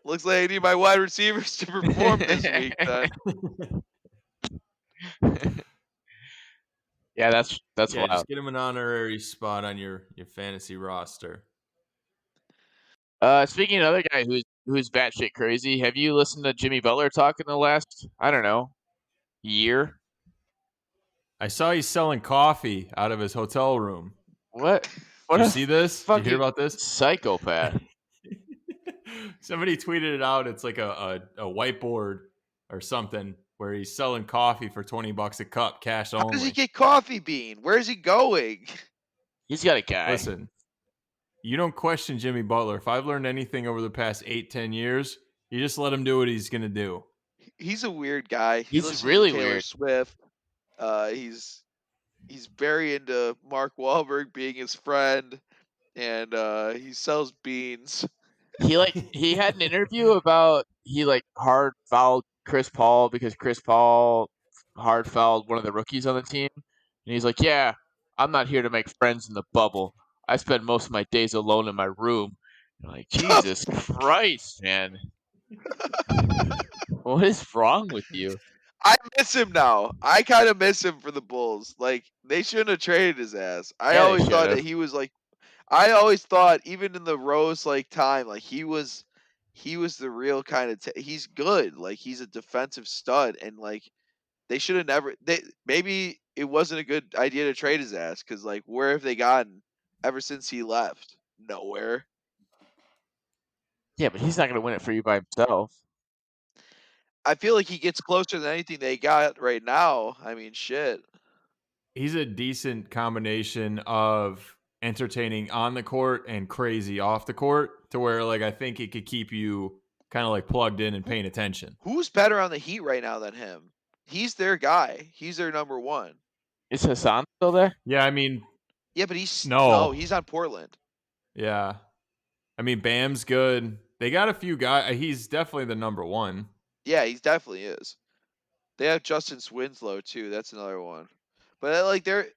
Looks like I need my wide receivers to perform this week. Then Yeah, that's Yeah, wild. just get him an honorary spot on your fantasy roster. Speaking of another guy who's batshit crazy, have you listened to Jimmy Butler talk in the last, I don't know, year? I saw he's selling coffee out of his hotel room. What? Did What you a see this? Did you hear fucking about this? psychopath! Somebody tweeted it out. It's like a whiteboard or something where he's selling coffee for $20 a cup, cash how does he only. get coffee bean? Where is he going? He's got a guy. Listen, you don't question Jimmy Butler. If I've learned anything over the past 8-10 years, you just let him do what he's gonna do. He's a weird guy. He He's listens to really Taylor weird. Swift. He's very into Mark Wahlberg being his friend, and he sells beans. He had an interview about he hard fouled Chris Paul because Chris Paul hard fouled one of the rookies on the team, and he's like, "Yeah, I'm not here to make friends in the bubble. I spend most of my days alone in my room." I'm like, Jesus Christ, man, what is wrong with you? I miss him now. I kind of miss him for the Bulls. Like they shouldn't have traded his ass. I Yeah, they always should thought have. that he was like. I always thought, even in the Rose time, like he was the real kind of. He's good. Like he's a defensive stud, and like they should have never. They maybe it wasn't a good idea to trade his ass because like where have they gotten ever since he left? Nowhere. Yeah, but he's not gonna win it for you by himself. I feel like he gets closer than anything they got right now. I mean, shit. He's a decent combination of entertaining on the court and crazy off the court to where like I think it could keep you kind of like plugged in and paying attention. Who's better on the Heat right now than him? He's their guy. He's their number one. Is Hassan still there? Yeah, I mean, Yeah, but he's no, no. he's on Portland. Yeah. I mean, Bam's good. They got a few guys. He's definitely the number one. Yeah, he definitely is. They have Justin Winslow too. That's another one. But like they're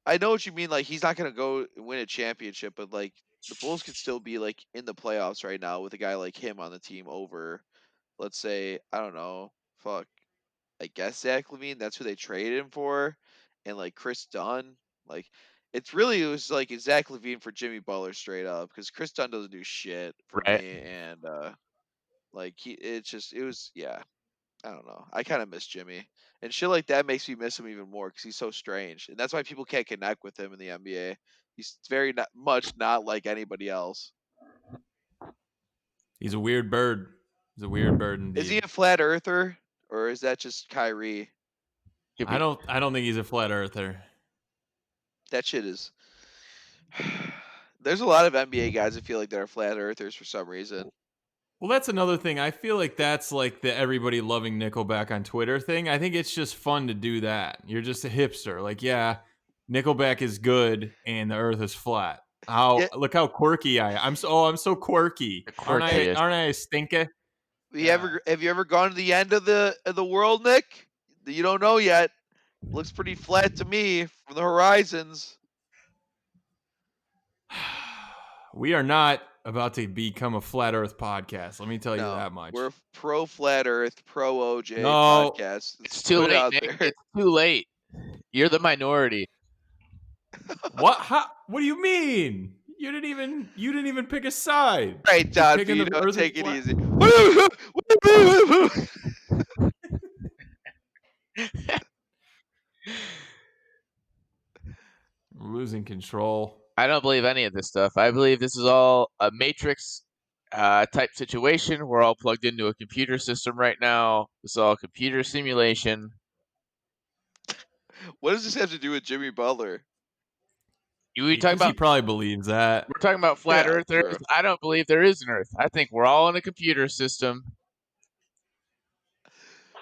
I know what you mean. Like he's not gonna go and win a championship, but like the Bulls could still be like in the playoffs right now with a guy like him on the team over, let's say, I don't know, fuck, I guess Zach Levine. That's who they traded him for, and like Chris Dunn. Like it was like Zach Levine for Jimmy Butler straight up because Chris Dunn doesn't do shit for Right. me, and like it was yeah. I don't know. I kind of miss Jimmy, and shit like that makes me miss him even more because he's so strange, and that's why people can't connect with him in the NBA. He's very much not like anybody else. He's a weird bird. He's a weird bird Is he indeed. a flat earther, or is that just Kyrie? Could I be. don't think he's a flat earther. That shit is. There's a lot of NBA guys that feel like they're flat earthers for some reason. Well, that's another thing. I feel like that's like the everybody loving Nickelback on Twitter thing. I think it's just fun to do that. You're just a hipster. Like, yeah, Nickelback is good and the earth is flat. Yeah, Look how quirky I am. I'm so quirky. The Aren't I quirkiest. aren't I a stinker? Yeah. have you ever gone to the end of the world, Nick? You don't know yet. Looks pretty flat to me from the horizons. We are not about to become a flat earth podcast. Let me tell you No, that much. we're pro flat Earth, pro OJ No. podcast. It's Let's too put it late, out Nick. there. It's too late. You're the minority. What? What do you mean? You didn't even pick a side. Right, You're Don picking the Vito, earth is take it flat. easy. We're losing control. I don't believe any of this stuff. I believe this is all a Matrix type situation. We're all plugged into a computer system right now. It's all computer simulation. What does this have to do with Jimmy Butler? We talking Because he about probably believes that. we're talking about flat Yeah, earthers. true. I don't believe there is an Earth. I think we're all in a computer system.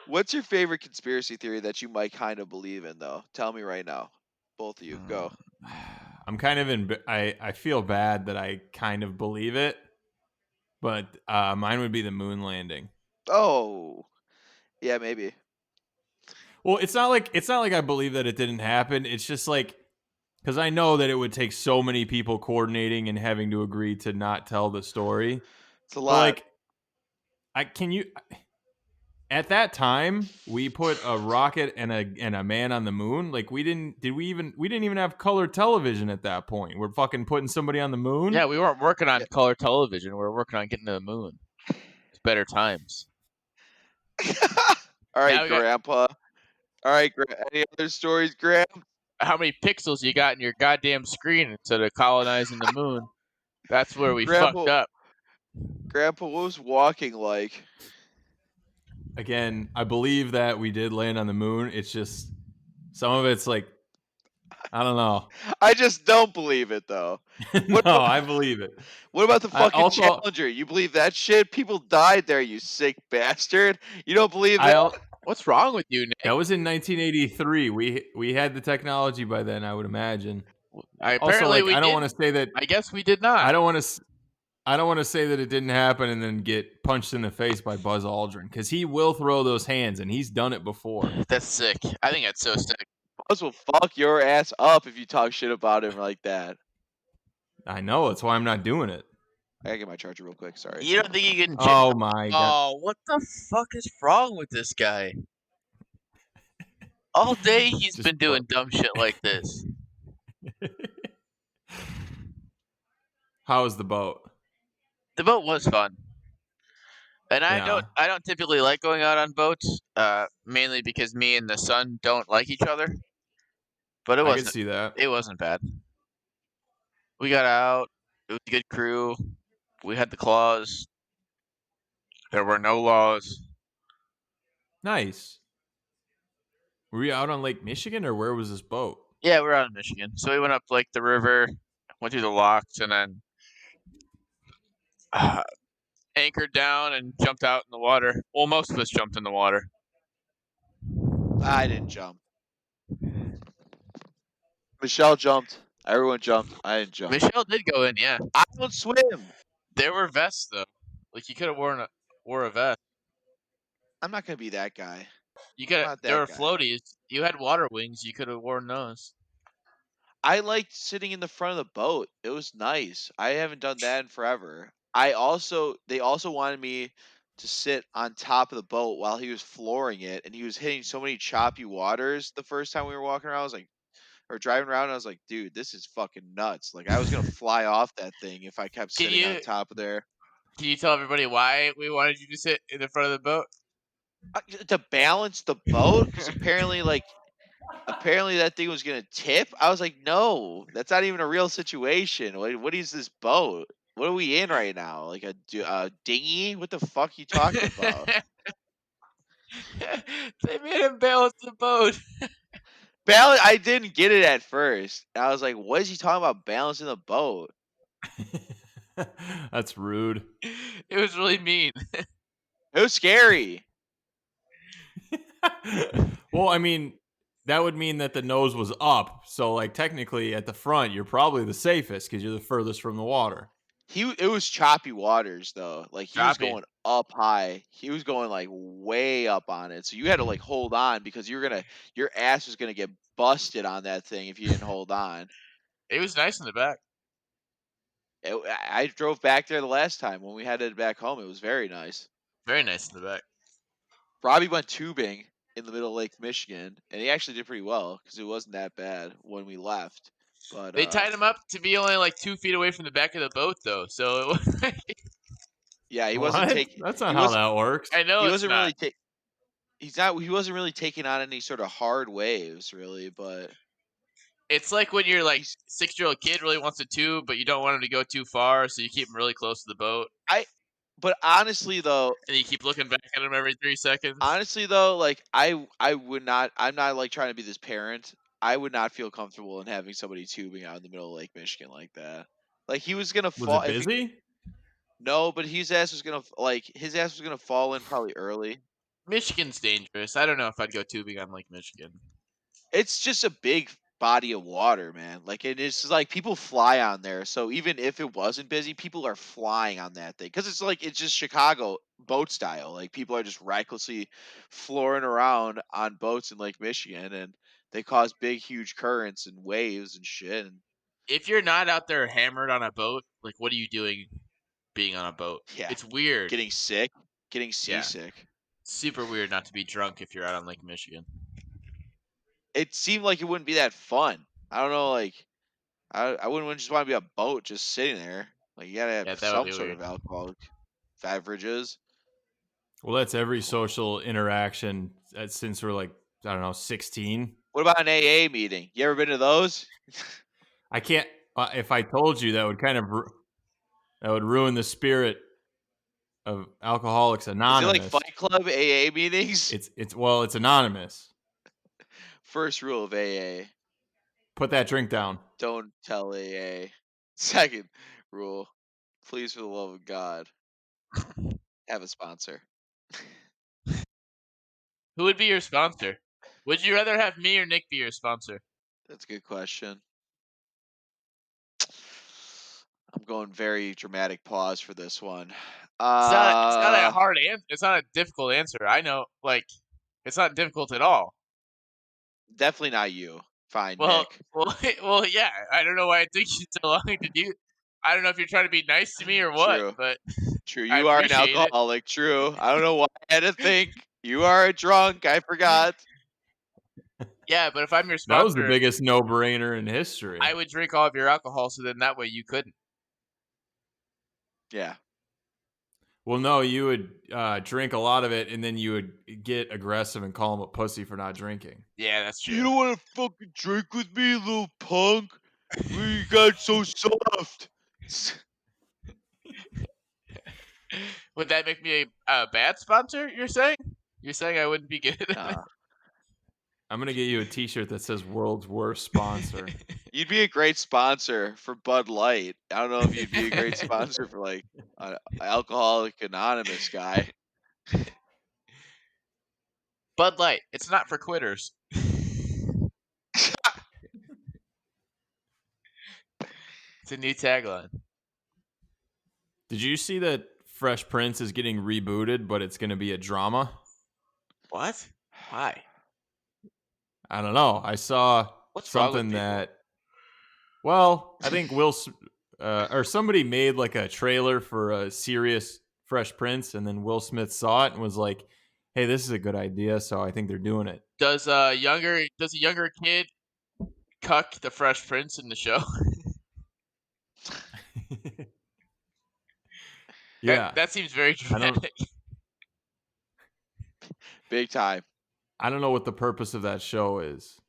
What's your favorite conspiracy theory that you might kind of believe in, though? Tell me right now. Both of you, go. I'm kind of in. I feel bad that I kind of believe it, but mine would be the moon landing. Oh, yeah, maybe. Well, it's not like I believe that it didn't happen. It's just like because I know that it would take so many people coordinating and having to agree to not tell the story. It's a But lot. like Can you? At that time, we put a rocket and a man on the moon. Like we didn't even have color television at that point. We're fucking putting somebody on the moon. Yeah, we weren't working on Yeah. color television. We were working on getting to the moon. It's better times. All Now right, we got Grandpa. All right, any other stories, Graham? how many pixels you got in your goddamn screen instead of colonizing the moon. That's where we fucked Grandpa, up. Grandpa, what was walking like? Again, I believe that we did land on the moon. It's just some of it's like I don't know. I just don't believe it though. What No, about, I believe it. what about the I fucking also Challenger? You believe that shit? People died there, you sick bastard. You don't believe I that? al- What's wrong with you, that Nick? was in 1983. We had the technology by then, I would imagine. Also, Apparently like we I don't did. want to say that I guess we did not. I don't want to say that it didn't happen and then get punched in the face by Buzz Aldrin because he will throw those hands and he's done it before. That's sick. I think that's so sick. Buzz will fuck your ass up if you talk shit about him like that. I know that's why I'm not doing it. I gotta get my charger real quick. Sorry. You don't think you can? Oh my god! Oh, what the fuck is wrong with this guy? All day he's Just been doing dumb shit like this. how was the boat? The boat was fun, and Yeah, I don't typically like going out on boats, mainly because me and the son don't like each other. But I could see that. it wasn't bad. We got out. It was a good crew. We had the claws. There were no laws. Nice. Were you out on Lake Michigan or where was this boat? Yeah, we're out in Michigan, so we went up like the river, went through the locks, and then uh, anchored down and jumped out in the water. Well, most of us jumped in the water. I didn't jump. Michelle jumped. Everyone jumped. I didn't jump. Michelle did go in, yeah. I don't swim. There were vests though. Like you could have wore a vest. I'm not gonna be that guy. You I'm could. not There that were guy. floaties. You had water wings. You could have worn those. I liked sitting in the front of the boat. It was nice. I haven't done that in forever. They also wanted me to sit on top of the boat while he was flooring it, and he was hitting so many choppy waters the first time we were walking around. I was like, or driving around, I was like, dude, this is fucking nuts. Like I was gonna fly off that thing if I kept Can sitting on you top of there. can you tell everybody why we wanted you to sit in the front of the boat? To balance the boat, because apparently that thing was gonna tip. I was like, no, that's not even a real situation. What is this boat? What are we in right now? Like a dinghy? What the fuck you talking about? They made him balance the boat. I didn't get it at first. I was like, what is he talking about balancing the boat? That's rude. It was really mean. It was scary. Well, I mean, that would mean that the nose was up. So, like, technically, at the front, you're probably the safest because you're the furthest from the water. It was choppy waters though. Like he was Choppy. going up high. He was going like way up on it. So you had to like hold on because your ass was gonna get busted on that thing if you didn't hold on. It was nice in the back. I drove back there the last time when we headed back home. It was very nice. Very nice in the back. Robbie went tubing in the middle of Lake Michigan, and he actually did pretty well because it wasn't that bad when we left. But They tied him up to be only like 2 feet away from the back of the boat, though. So it was yeah, he wasn't What? taking. That's He not how was. that works. I know He it's wasn't not. really taking. He's not. He wasn't really taking on any sort of hard waves, really. But It's like when your like he's. 6-year-old kid really wants to tube, but you don't want him to go too far, so you keep him really close to the boat, I. But honestly, though, and you keep looking back at him every 3 seconds. like I would not. I'm not like trying to be this parent. I would not feel comfortable in having somebody tubing out in the middle of Lake Michigan like that. Like he was gonna Was fall it if he. busy? No, but his ass was gonna fall in probably early. Michigan's dangerous. I don't know if I'd go tubing on Lake Michigan. It's just a big body of water, man. Like it is like people fly on there. So even if it wasn't busy, people are flying on that thing because it's just Chicago boat style. Like people are just recklessly flooring around on boats in Lake Michigan, and they cause big, huge currents and waves and shit. And If you're not out there hammered on a boat, like what are you doing being on a boat? yeah, It's weird. getting sick. getting seasick. Super weird not to be drunk if you're out on Lake Michigan. It seemed like it wouldn't be that fun. I don't know, like I wouldn't just want to be a boat just sitting there. Like you gotta Yeah, have that would some be sort weird. of alcoholic beverages. Well, that's every social interaction since we're like, I don't know, 16. What about an AA meeting? You ever been to those? I can't. If I told you, that would that would ruin the spirit of Alcoholics Is it like Anonymous. Fight Club AA meetings? It's anonymous. First rule of AA: Put that drink down. don't tell AA. Second rule: please, for the love of God, have a sponsor. Who would be your sponsor? Would you rather have me or Nick be your sponsor? That's a good question. I'm going very dramatic pause for this one. It's not a hard answer. It's not a difficult answer. I know, like, it's not difficult at all. Definitely not you. Fine, Well, Nick. well, yeah. I don't know why it took you so long to do. I don't know if you're trying to be nice to me or what, True. but True. I You are an appreciate it. alcoholic. True. I don't know why I had to think. You are a drunk. I forgot. Yeah, but if I'm your That was the sponsor, biggest no-brainer in history. I would drink all of your alcohol, so then that way you couldn't. Yeah. Well, no, you would drink a lot of it, and then you would get aggressive and call him a pussy for not drinking. Yeah, that's true. You don't want to fucking drink with me, little punk? You got so soft. Would that make me a bad sponsor? You're saying? You're saying I wouldn't be good? I'm gonna get you a T-shirt that says "World's Worst Sponsor." You'd be a great sponsor for Bud Light. I don't know if you'd be a great sponsor for like an Alcoholic Anonymous guy. Bud Light. It's not for quitters. It's a new tagline. Did you see that Fresh Prince is getting rebooted, but it's gonna be a drama? What? Why? I don't know. I saw What's wrong with something people? that. Well, I think or somebody made like a trailer for a serious Fresh Prince, and then Will Smith saw it and was like, "Hey, this is a good idea." So I think they're doing it. Does a younger kid cuck the Fresh Prince in the show? Yeah, That seems very I don't. dramatic. Big time. I don't know what the purpose of that show is.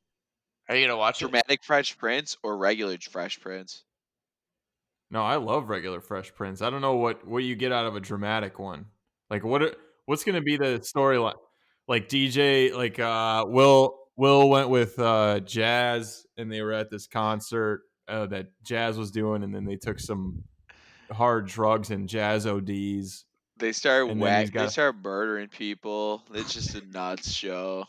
Are you gonna watch it? Dramatic Fresh Prince or regular Fresh Prince? No, I love regular Fresh Prince. I don't know what you get out of a dramatic one. Like what's going to be the storyline? Like DJ, like Will went with Jazz, and they were at this concert that Jazz was doing, and then they took some hard drugs and Jazz ODs, They start and then he's They got start murdering people. It's just a nuts show.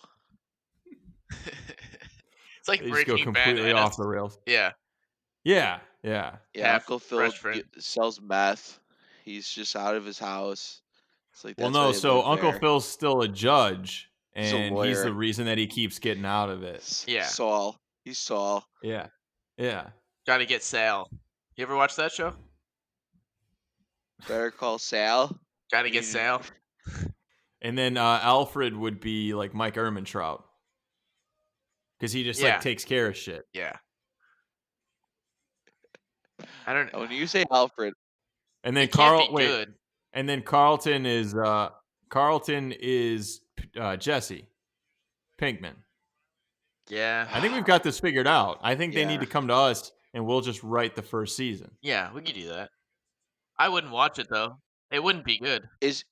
It's like they just go Breaking Bad. completely off the rails. Yeah. Yeah. Yeah, Half Uncle Phil Fresh Prince. sells meth. He's just out of his house. It's like Well, that's why no, they so live Uncle there. Phil's still a judge, He's a and he's the lawyer. reason that he keeps getting out of it. Yeah. Saul. He's Saul. Yeah. Yeah. Gotta get Sal. You ever watch that show? Better call Sal. Gotta You get need- Sal. And then Alfred would be like Mike Ehrmantraut, because he just Yeah. like takes care of shit. Yeah. I don't know. When you say Alfred, And then It can't be good. and then Carlton is Jesse Pinkman. Yeah. I think we've got this figured out. I think they Yeah. need to come to us, and we'll just write the first season. Yeah, we could do that. I wouldn't watch it though. It wouldn't be good.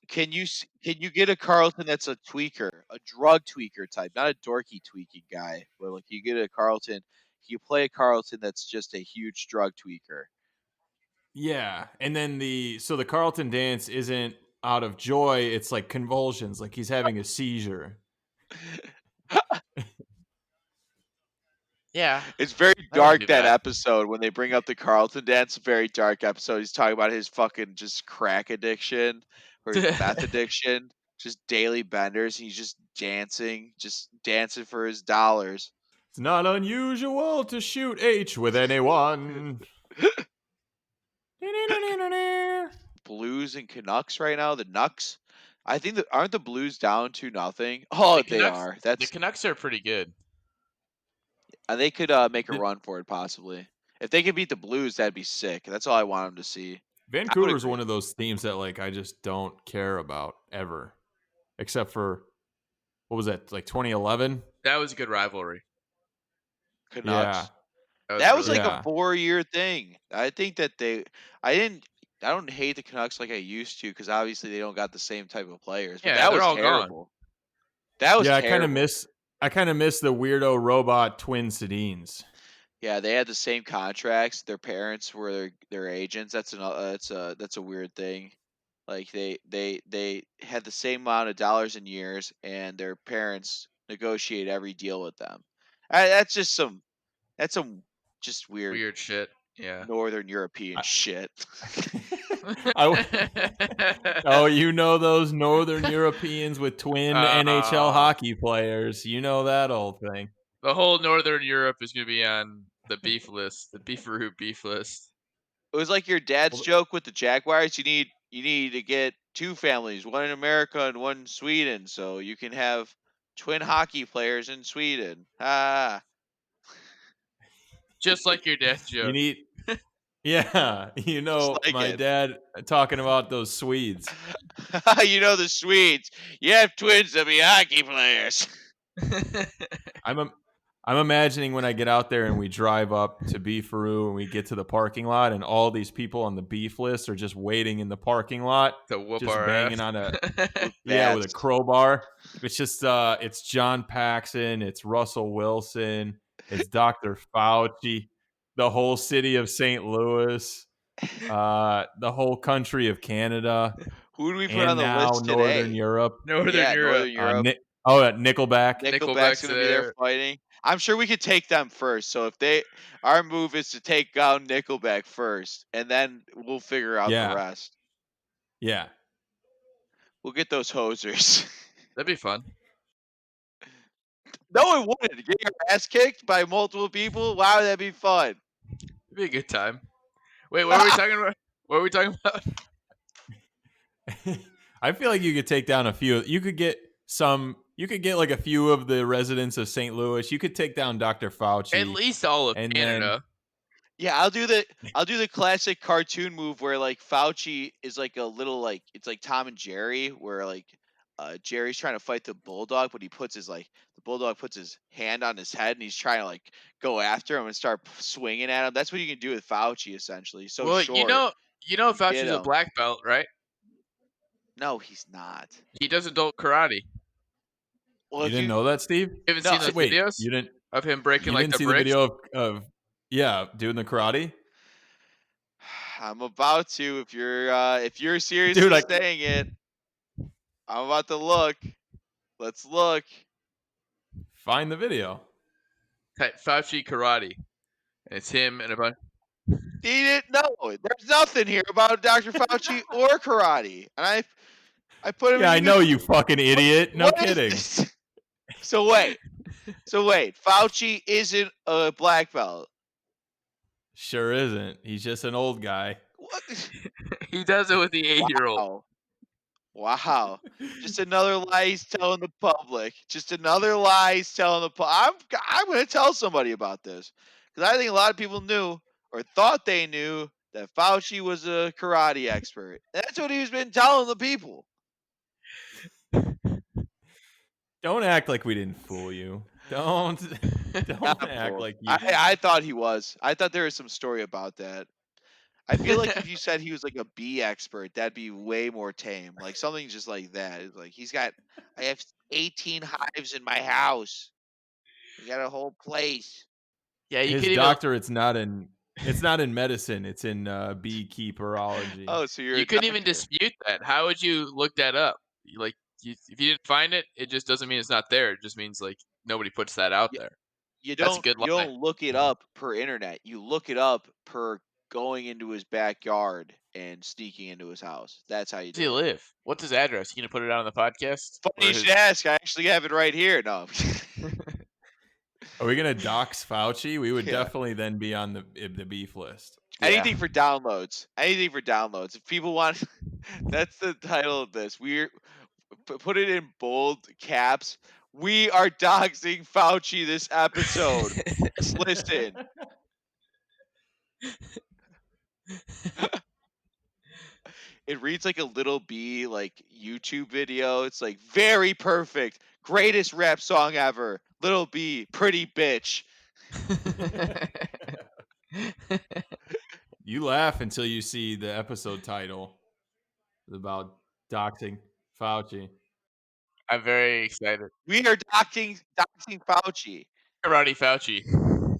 Can you get a Carlton that's a tweaker, a drug tweaker type, not a dorky tweaking guy, but like you get a Carlton, you play a Carlton that's just a huge drug tweaker. Yeah, and then the Carlton dance isn't out of joy; it's like convulsions, like he's having a seizure. Yeah. It's very That wouldn't dark, be that bad. episode when they bring up the Carlton dance. Very dark episode. He's talking about his fucking just crack addiction or his meth addiction, just daily benders. He's just dancing for his dollars. It's not unusual to shoot H with anyone. Blues and Canucks right now. The Nucks. I think that aren't the Blues down 2-0? Oh, they are. The Canucks are pretty good. They could make a run for it possibly. If they could beat the Blues, that'd be sick. That's all I want them to see. I would Vancouver's agree. one of those teams that like I just don't care about ever, except for what was that, like 2011? That was a good rivalry. Canucks. Yeah, That was really like a yeah. 4-year thing. I think that I don't hate the Canucks like I used to because obviously they don't got the same type of players. But Yeah, that they're was all gone. terrible. That was Yeah, terrible. I kind of miss the weirdo robot twin Sedins. Yeah, they had the same contracts. Their parents were their agents. That's a weird thing. Like they had the same amount of dollars and years, and their parents negotiate every deal with them. That's some just weird Weird shit. Yeah. Northern European shit. Oh, you know those Northern Europeans with twin NHL hockey players. You know that old thing. The whole Northern Europe is going to be on the beef list, the beefaroo beef list. It was like your dad's joke with the Jaguars. You need to get two families, one in America and one in Sweden, so you can have twin hockey players in Sweden. Ah. Just like your dad's You joke. need, yeah, you know, like my it. dad talking about those Swedes. You know the Swedes. You have twins to be hockey players. I'm imagining when I get out there and we drive up to Beefaroo and we get to the parking lot and all these people on the beef list are just waiting in the parking lot to whoop just our banging ass. on a With with a bats. crowbar. It's just it's John Paxson, it's Russell Wilson, it's Dr. Fauci, the whole city of St. Louis, the whole country of Canada, Who do we put on and the now list Northern today? Europe. Northern Europe. Northern Europe. Nickelback. Nickelback's gonna be there fighting. I'm sure we could take them first. So our move is to take down Nickelback first, and then we'll figure out the Yeah. rest. Yeah. We'll get those hosers. That'd be fun. No, it wouldn't. Get your ass kicked by multiple people. Wow, that'd be fun. It'd be a good time. Wait, what are we talking about? What are we talking about? I feel like you could take down a few. You could get like a few of the residents of St. Louis. You could take down Dr. Fauci. At least all of and Canada. Yeah, I'll do the classic cartoon move where like Fauci is like a little like it's like Tom and Jerry where like Jerry's trying to fight the bulldog, but the bulldog puts his hand on his head and he's trying to like go after him and start swinging at him. That's what you can do with Fauci essentially. So Well, short. you know get Fauci's a him. black belt, right? No, he's not. He does adult karate. Well, You didn't know that, Steve? You haven't No, seen those Wait, videos you didn't of him breaking you like didn't the see bricks? the video of doing the karate? I'm about to if you're seriously Dude, saying it. I'm about to look. Let's look. find the video. Type Fauci karate. And it's him and a bunch. He didn't know. There's nothing here about Dr. Fauci or karate. And I put him Yeah, in I know, YouTube. you fucking idiot. No What is kidding. this? So wait. Fauci isn't a black belt. Sure isn't. He's just an old guy. What? He does it with the 8-year-old. Wow. Just another lie he's telling the public. Just another lie he's telling the public. I'm going to tell somebody about this. Because I think a lot of people knew or thought they knew that Fauci was a karate expert. That's what he's been telling the people. Don't act like we didn't fool you. Don't act like you. I thought he was. I thought there was some story about that. I feel like if you said he was like a bee expert, that'd be way more tame. Like something just like that. It's like I have 18 hives in my house. We got a whole place. Yeah, you His could doctor, it's not in medicine. It's in beekeeperology. Oh, so you couldn't even dispute that. How would you look that up? If you didn't find it, it just doesn't mean it's not there. It just means like nobody puts that out there. You That's a don't good you lie. don't look it up per internet. You look it up per going into his backyard and sneaking into his house. That's how you Where does he do it. live? What's his address? You gonna put it out on the podcast? Funny you should ask. I actually have it right here. No. Are we gonna dox Fauci? We would Yeah. definitely then be on the beef list. Anything for downloads. Anything for downloads. If people want, that's the title of this. put it in bold caps. We are doxing Fauci this episode. Just listen. It reads like a Little B like YouTube video. It's like very perfect, greatest rap song ever. Little B, pretty bitch. You laugh until you see the episode title about doxing Fauci. I'm very excited. We are doxing Fauci. Roddy Fauci.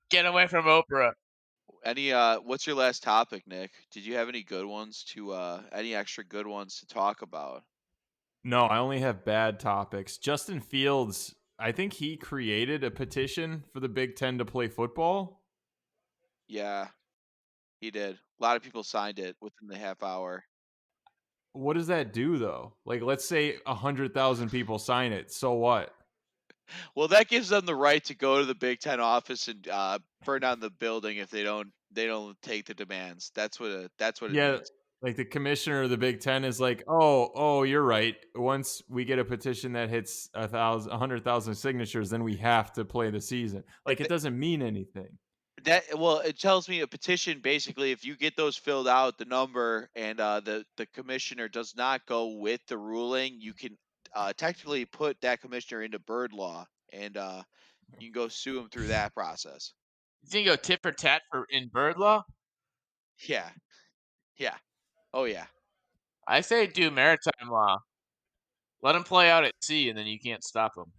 Get away from Oprah. Any what's your last topic, Nick? Did you have any good ones to any extra good ones to talk about? No, I only have bad topics. Justin Fields, I think he created a petition for the Big Ten to play football. Yeah, he did. A lot of people signed it within the half hour. What does that do though? Like, let's say 100,000 people sign it. So what? Well, that gives them the right to go to the Big Ten office and burn down the building if they don't take the demands. That's what it Yeah, means. like the commissioner of the Big Ten is like, oh, you're right. Once we get a petition that hits 100,000 signatures, then we have to play the season. Like, it doesn't mean anything. It tells me a petition basically if you get those filled out, the number and the commissioner does not go with the ruling, you can technically put that commissioner into bird law and you can go sue him through that process. You think you go tit for tat in bird law? Yeah, yeah, oh yeah. I say do maritime law. Let them play out at sea, and then you can't stop them.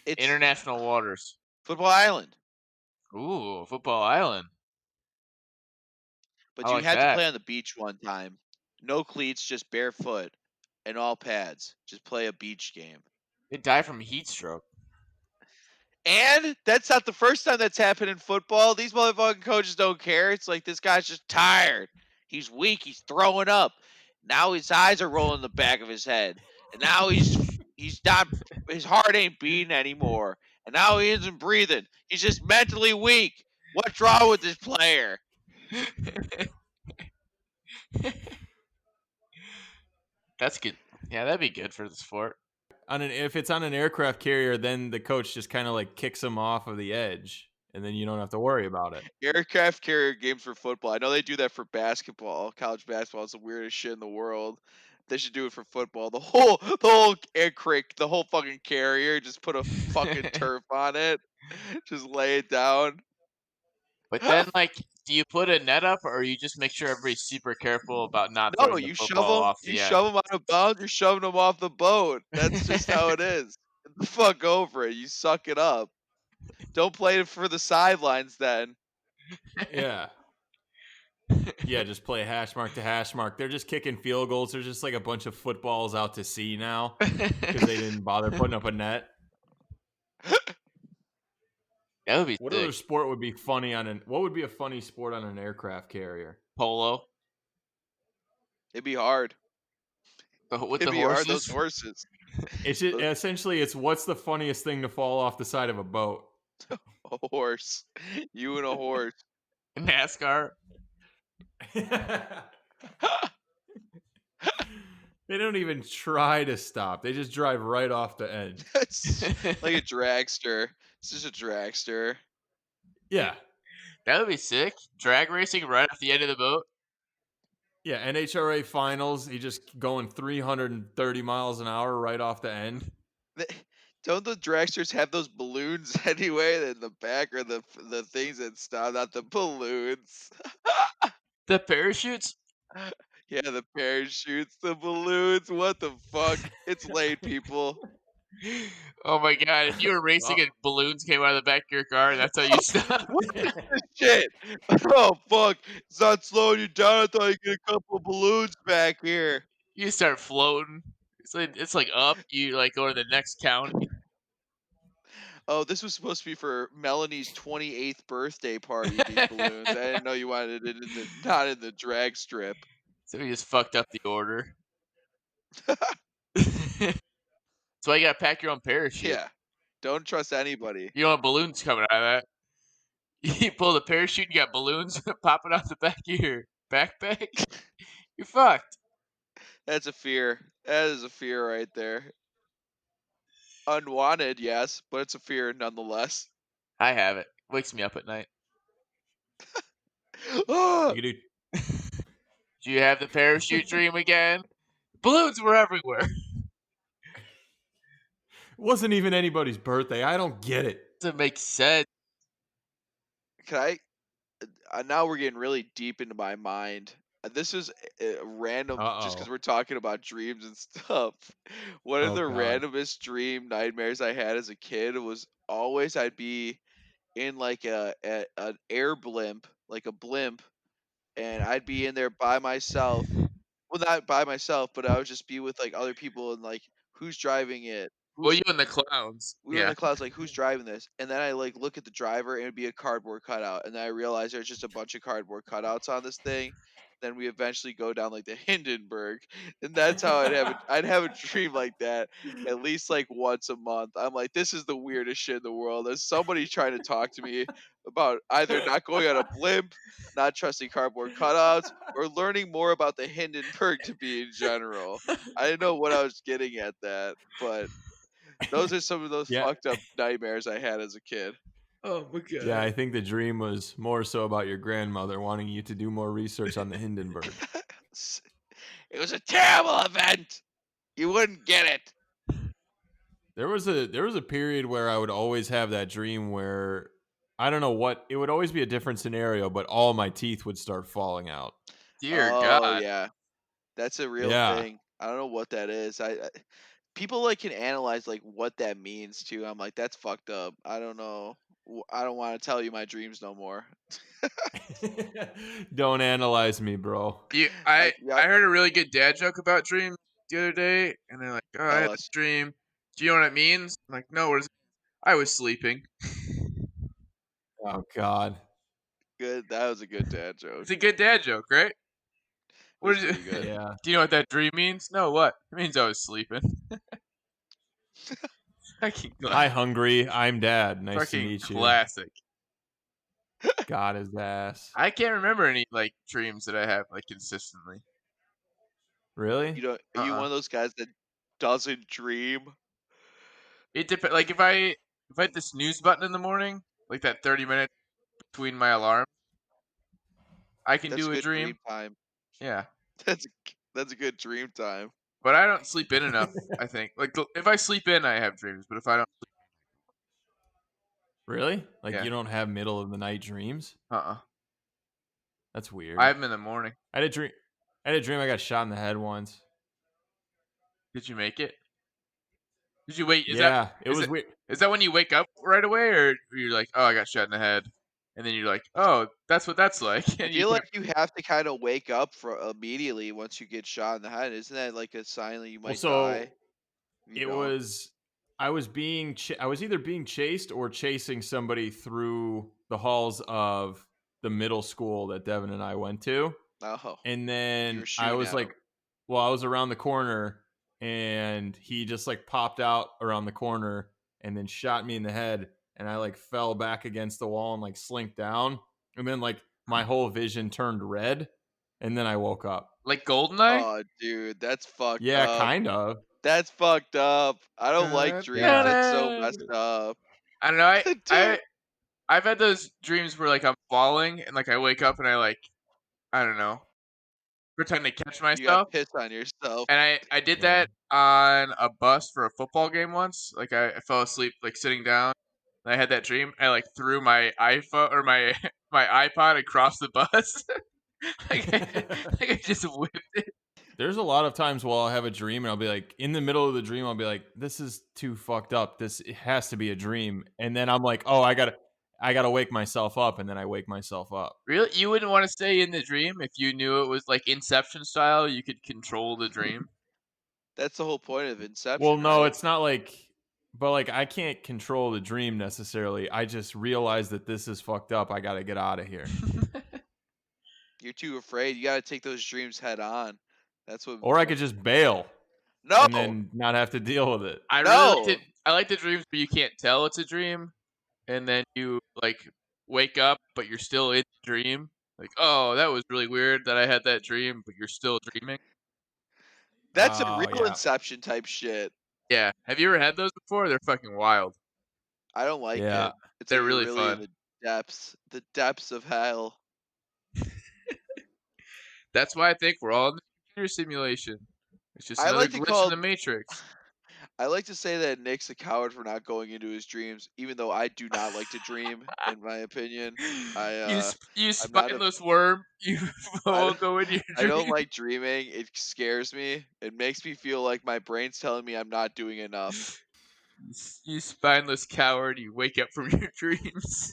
It's International waters. Football Island, Ooh, Football Island. but I you like had to that. play on the beach one time. No cleats, just barefoot and all pads. Just play a beach game. They die from heat stroke. And that's not the first time that's happened in football. These motherfucking coaches don't care. It's like this guy's just tired. He's weak. He's throwing up. Now his eyes are rolling in the back of his head. And now he's not his heart ain't beating anymore. And now he isn't breathing. He's just mentally weak. What's wrong with this player? That's good. Yeah, that'd be good for the sport. If it's on an aircraft carrier, then the coach just kind of like kicks him off of the edge, and then you don't have to worry about it. Aircraft carrier games for football. I know they do that for basketball. College basketball is the weirdest shit in the world. They should do it for football. The whole aircraft, the whole fucking carrier, just put a fucking turf on it. Just lay it down. But then, like, do you put a net up, or you just make sure everybody's super careful about not No, throwing the football off you the end? shove them out of bounds, you're shoving them off the boat. That's just how it is. Get the fuck over it. You suck it up. Don't play it for the sidelines then. Yeah. Yeah, just play hash mark to hash mark. They're just kicking field goals. There's just like a bunch of footballs out to sea now because they didn't bother putting up a net. That would be What sick. other sport would be funny what would be a funny sport on an aircraft carrier? Polo. It'd be hard. With It'd the be hard. Those horses. horses. It's just, essentially it's what's the funniest thing to fall off the side of a boat? A horse. You and a horse. NASCAR. They don't even try to stop. They just drive right off the edge. It's like a dragster. It's just a dragster. Yeah. That would be sick. Drag racing right off the end of the boat. Yeah, NHRA finals, he just going 330 miles an hour right off the end. Don't the dragsters have those balloons anyway in the back, or the things that stop? Not the balloons. The parachutes. Yeah, the parachutes, the balloons. What the fuck? It's late, people. Oh my god! If you were racing and balloons came out of the back of your car, that's how you stop. What is this shit? Oh fuck! It's not slowing you down. I thought you get a couple balloons back here. You start floating. It's like up. You like go to the next county. Oh, this was supposed to be for Melanie's 28th birthday party. These balloons. I didn't know you wanted it not in the drag strip. So we just fucked up the order. So you gotta pack your own parachute. Yeah, don't trust anybody. You don't want balloons coming out of that. You pull the parachute, you got balloons popping out the back of your backpack. You're fucked. That's a fear. That is a fear right there. Unwanted, yes, but it's a fear nonetheless. I have it. Wakes me up at night. Ah! You could do. Do you have the parachute dream again? Balloons were everywhere. Wasn't even anybody's birthday. I don't get it. Doesn't make sense. Can I? Now we're getting really deep into my mind. This is random, just because Uh-oh. we're talking about dreams and stuff. One of Oh the God. randomest dream nightmares I had as a kid was always I'd be in like an air blimp, like a blimp, and I'd be in there by myself. Well, not by myself, but I would just be with like other people and like who's driving it, Well, who's you and the clowns. we were in Yeah. the clouds like who's driving this, and then I like look at the driver and it'd be a cardboard cutout, and then I realize there's just a bunch of cardboard cutouts on this thing. Then we eventually go down like the Hindenburg, and that's how I'd have a dream like that at least like once a month. I'm like, this is the weirdest shit in the world. There's somebody trying to talk to me about either not going on a blimp, not trusting cardboard cutouts, or learning more about the Hindenburg to be in general. I didn't know what I was getting at that, but those are some of those Yeah. fucked up nightmares I had as a kid. Oh my god. Yeah, I think the dream was more so about your grandmother wanting you to do more research on the Hindenburg. It was a terrible event. You wouldn't get it. There was a period where I would always have that dream where I don't know what it would always be a different scenario, but all my teeth would start falling out. Dear Oh God. yeah, that's a real Yeah. thing. I don't know what that is. People like can analyze like what that means too. I'm like, that's fucked up. I don't know. I don't want to tell you my dreams no more. Don't analyze me, bro. I Like, yep, heard a really good dad joke about dreams the other day, and they're like, "Oh, I tell had this us. dream. Do you know what it means?" I'm like, "No, what is it?" I was sleeping. Oh God. Good. That was a good dad joke. It's a good dad joke, right? It What was is it? pretty good. Yeah. Do you know what that dream means? No, what? It means I was sleeping. Hi, hungry. I'm Dad. Nice to Fucking meet you. classic. Got his ass. I can't remember any like dreams that I have like consistently. Really? You know, are you Uh-uh. one of those guys that doesn't dream? It depends. Like if I hit the snooze button in the morning, like that 30 minutes between my alarm, I can That's a do a good dream. dream time. Yeah. That's a good dream time. But I don't sleep in enough, I think. Like if I sleep in, I have dreams, but if I don't, Really? Like yeah. you don't have middle of the night dreams? Uh-uh. That's I weird. have them in the morning. I had a dream. I got shot in the head once. Did you make it? Did you wait? Yeah, it Is was it weird. is that when you wake up right away, or you're like, oh, I got shot in the head, and then you're like, oh, that's what that's like, I and you feel like you have to kind of wake up for immediately once you get shot in the head. Isn't that like a sign that you Well, might die so if you it don't? was. I was either being chased or chasing somebody through the halls of the middle school that Devin and I went to. Oh, And you then were I shooting was at him. like, well, I was around the corner and he just like popped out around the corner and then shot me in the head. And I like fell back against the wall and like slinked down. And then like my whole vision turned red. And then I woke up. like Goldeneye. Oh, dude, that's fucked Yeah, up. kind of. That's fucked up. I don't like dreams. Yeah. That's so messed up. I don't know. Dude, I've had those dreams where like I'm falling and like I wake up and I like I don't know pretend to catch you got myself. pissed on yourself. And I did Yeah. that on a bus for a football game once. Like I fell asleep like sitting down. And I had that dream. I like threw my iPhone or my my iPod across the bus. like, I just whipped it. There's a lot of times where I'll have a dream and I'll be like, in the middle of the dream, I'll be like, this is too fucked up. It has to be a dream. And then I'm like, oh, I gotta wake myself up. And then I wake myself up. Really, you wouldn't want to stay in the dream if you knew it was like Inception style. You could control the dream. That's the whole point of Well, Inception, no, right? it's not like, but like, I can't control the dream necessarily. I just realize that this is fucked up. I gotta get out of here. You're too afraid. You got to take those dreams head on. That's what. Or I could just bail No, and then not have to deal with it. I really like no. it. I like the dreams where you can't tell it's a dream, and then you like wake up, but you're still in the dream. Like, oh, that was really weird that I had that dream, but you're still dreaming. That's a Oh, real yeah. Inception type shit. Yeah. Have you ever had those before? They're fucking wild. I don't like Yeah. it. It's They're like you're really really in fun. the depths of hell. That's why I think we're all in the computer simulation. It's just I another like to glitch in call the Matrix. I like to say that Nick's a coward for not going into his dreams, even though I do not like to dream. In my opinion, You I'm not a spineless worm. You I won't don't, go into your I don't dream. like dreaming. It scares me. It makes me feel like my brain's telling me I'm not doing enough. You spineless coward. You wake up from your dreams.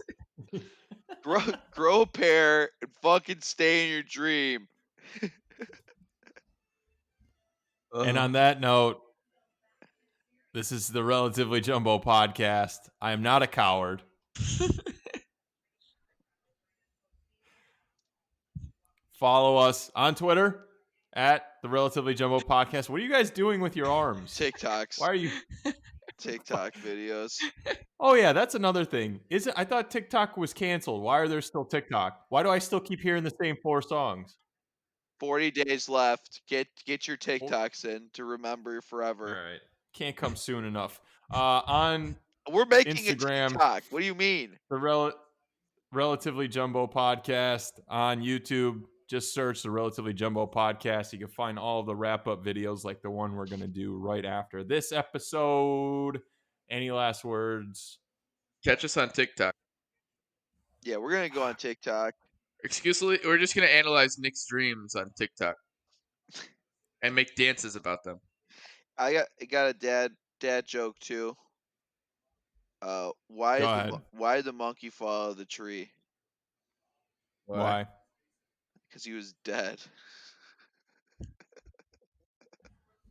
Grow a pair and fucking stay in your dream. And on that note, this is the Relatively Jumbo podcast. I am not a coward. Follow us on Twitter at the Relatively Jumbo podcast. What are you guys doing with your arms? TikToks, Why are you? TikTok videos. Oh yeah, that's another thing. Isn't I thought TikTok was canceled. Why are there still TikTok? Why do I still keep hearing the same 4 songs? 40 days left. Get your All TikToks in to remember forever. right, can't come soon enough. On We're making a Instagram, TikTok. What do you mean? the Relatively Jumbo podcast. On YouTube, just search the Relatively Jumbo podcast. You can find all of the wrap up videos like the one we're going to do right after this episode. Any last words? Catch us on TikTok. Yeah, we're gonna go on TikTok. Exclusively, we're just gonna analyze Nick's dreams on TikTok and make dances about them. I got a dad joke too. Why Go did ahead. why did the monkey fall out of the tree? Why? Because he was dead.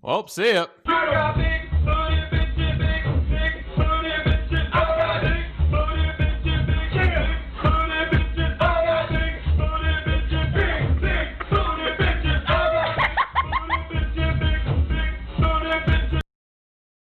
Well, see ya.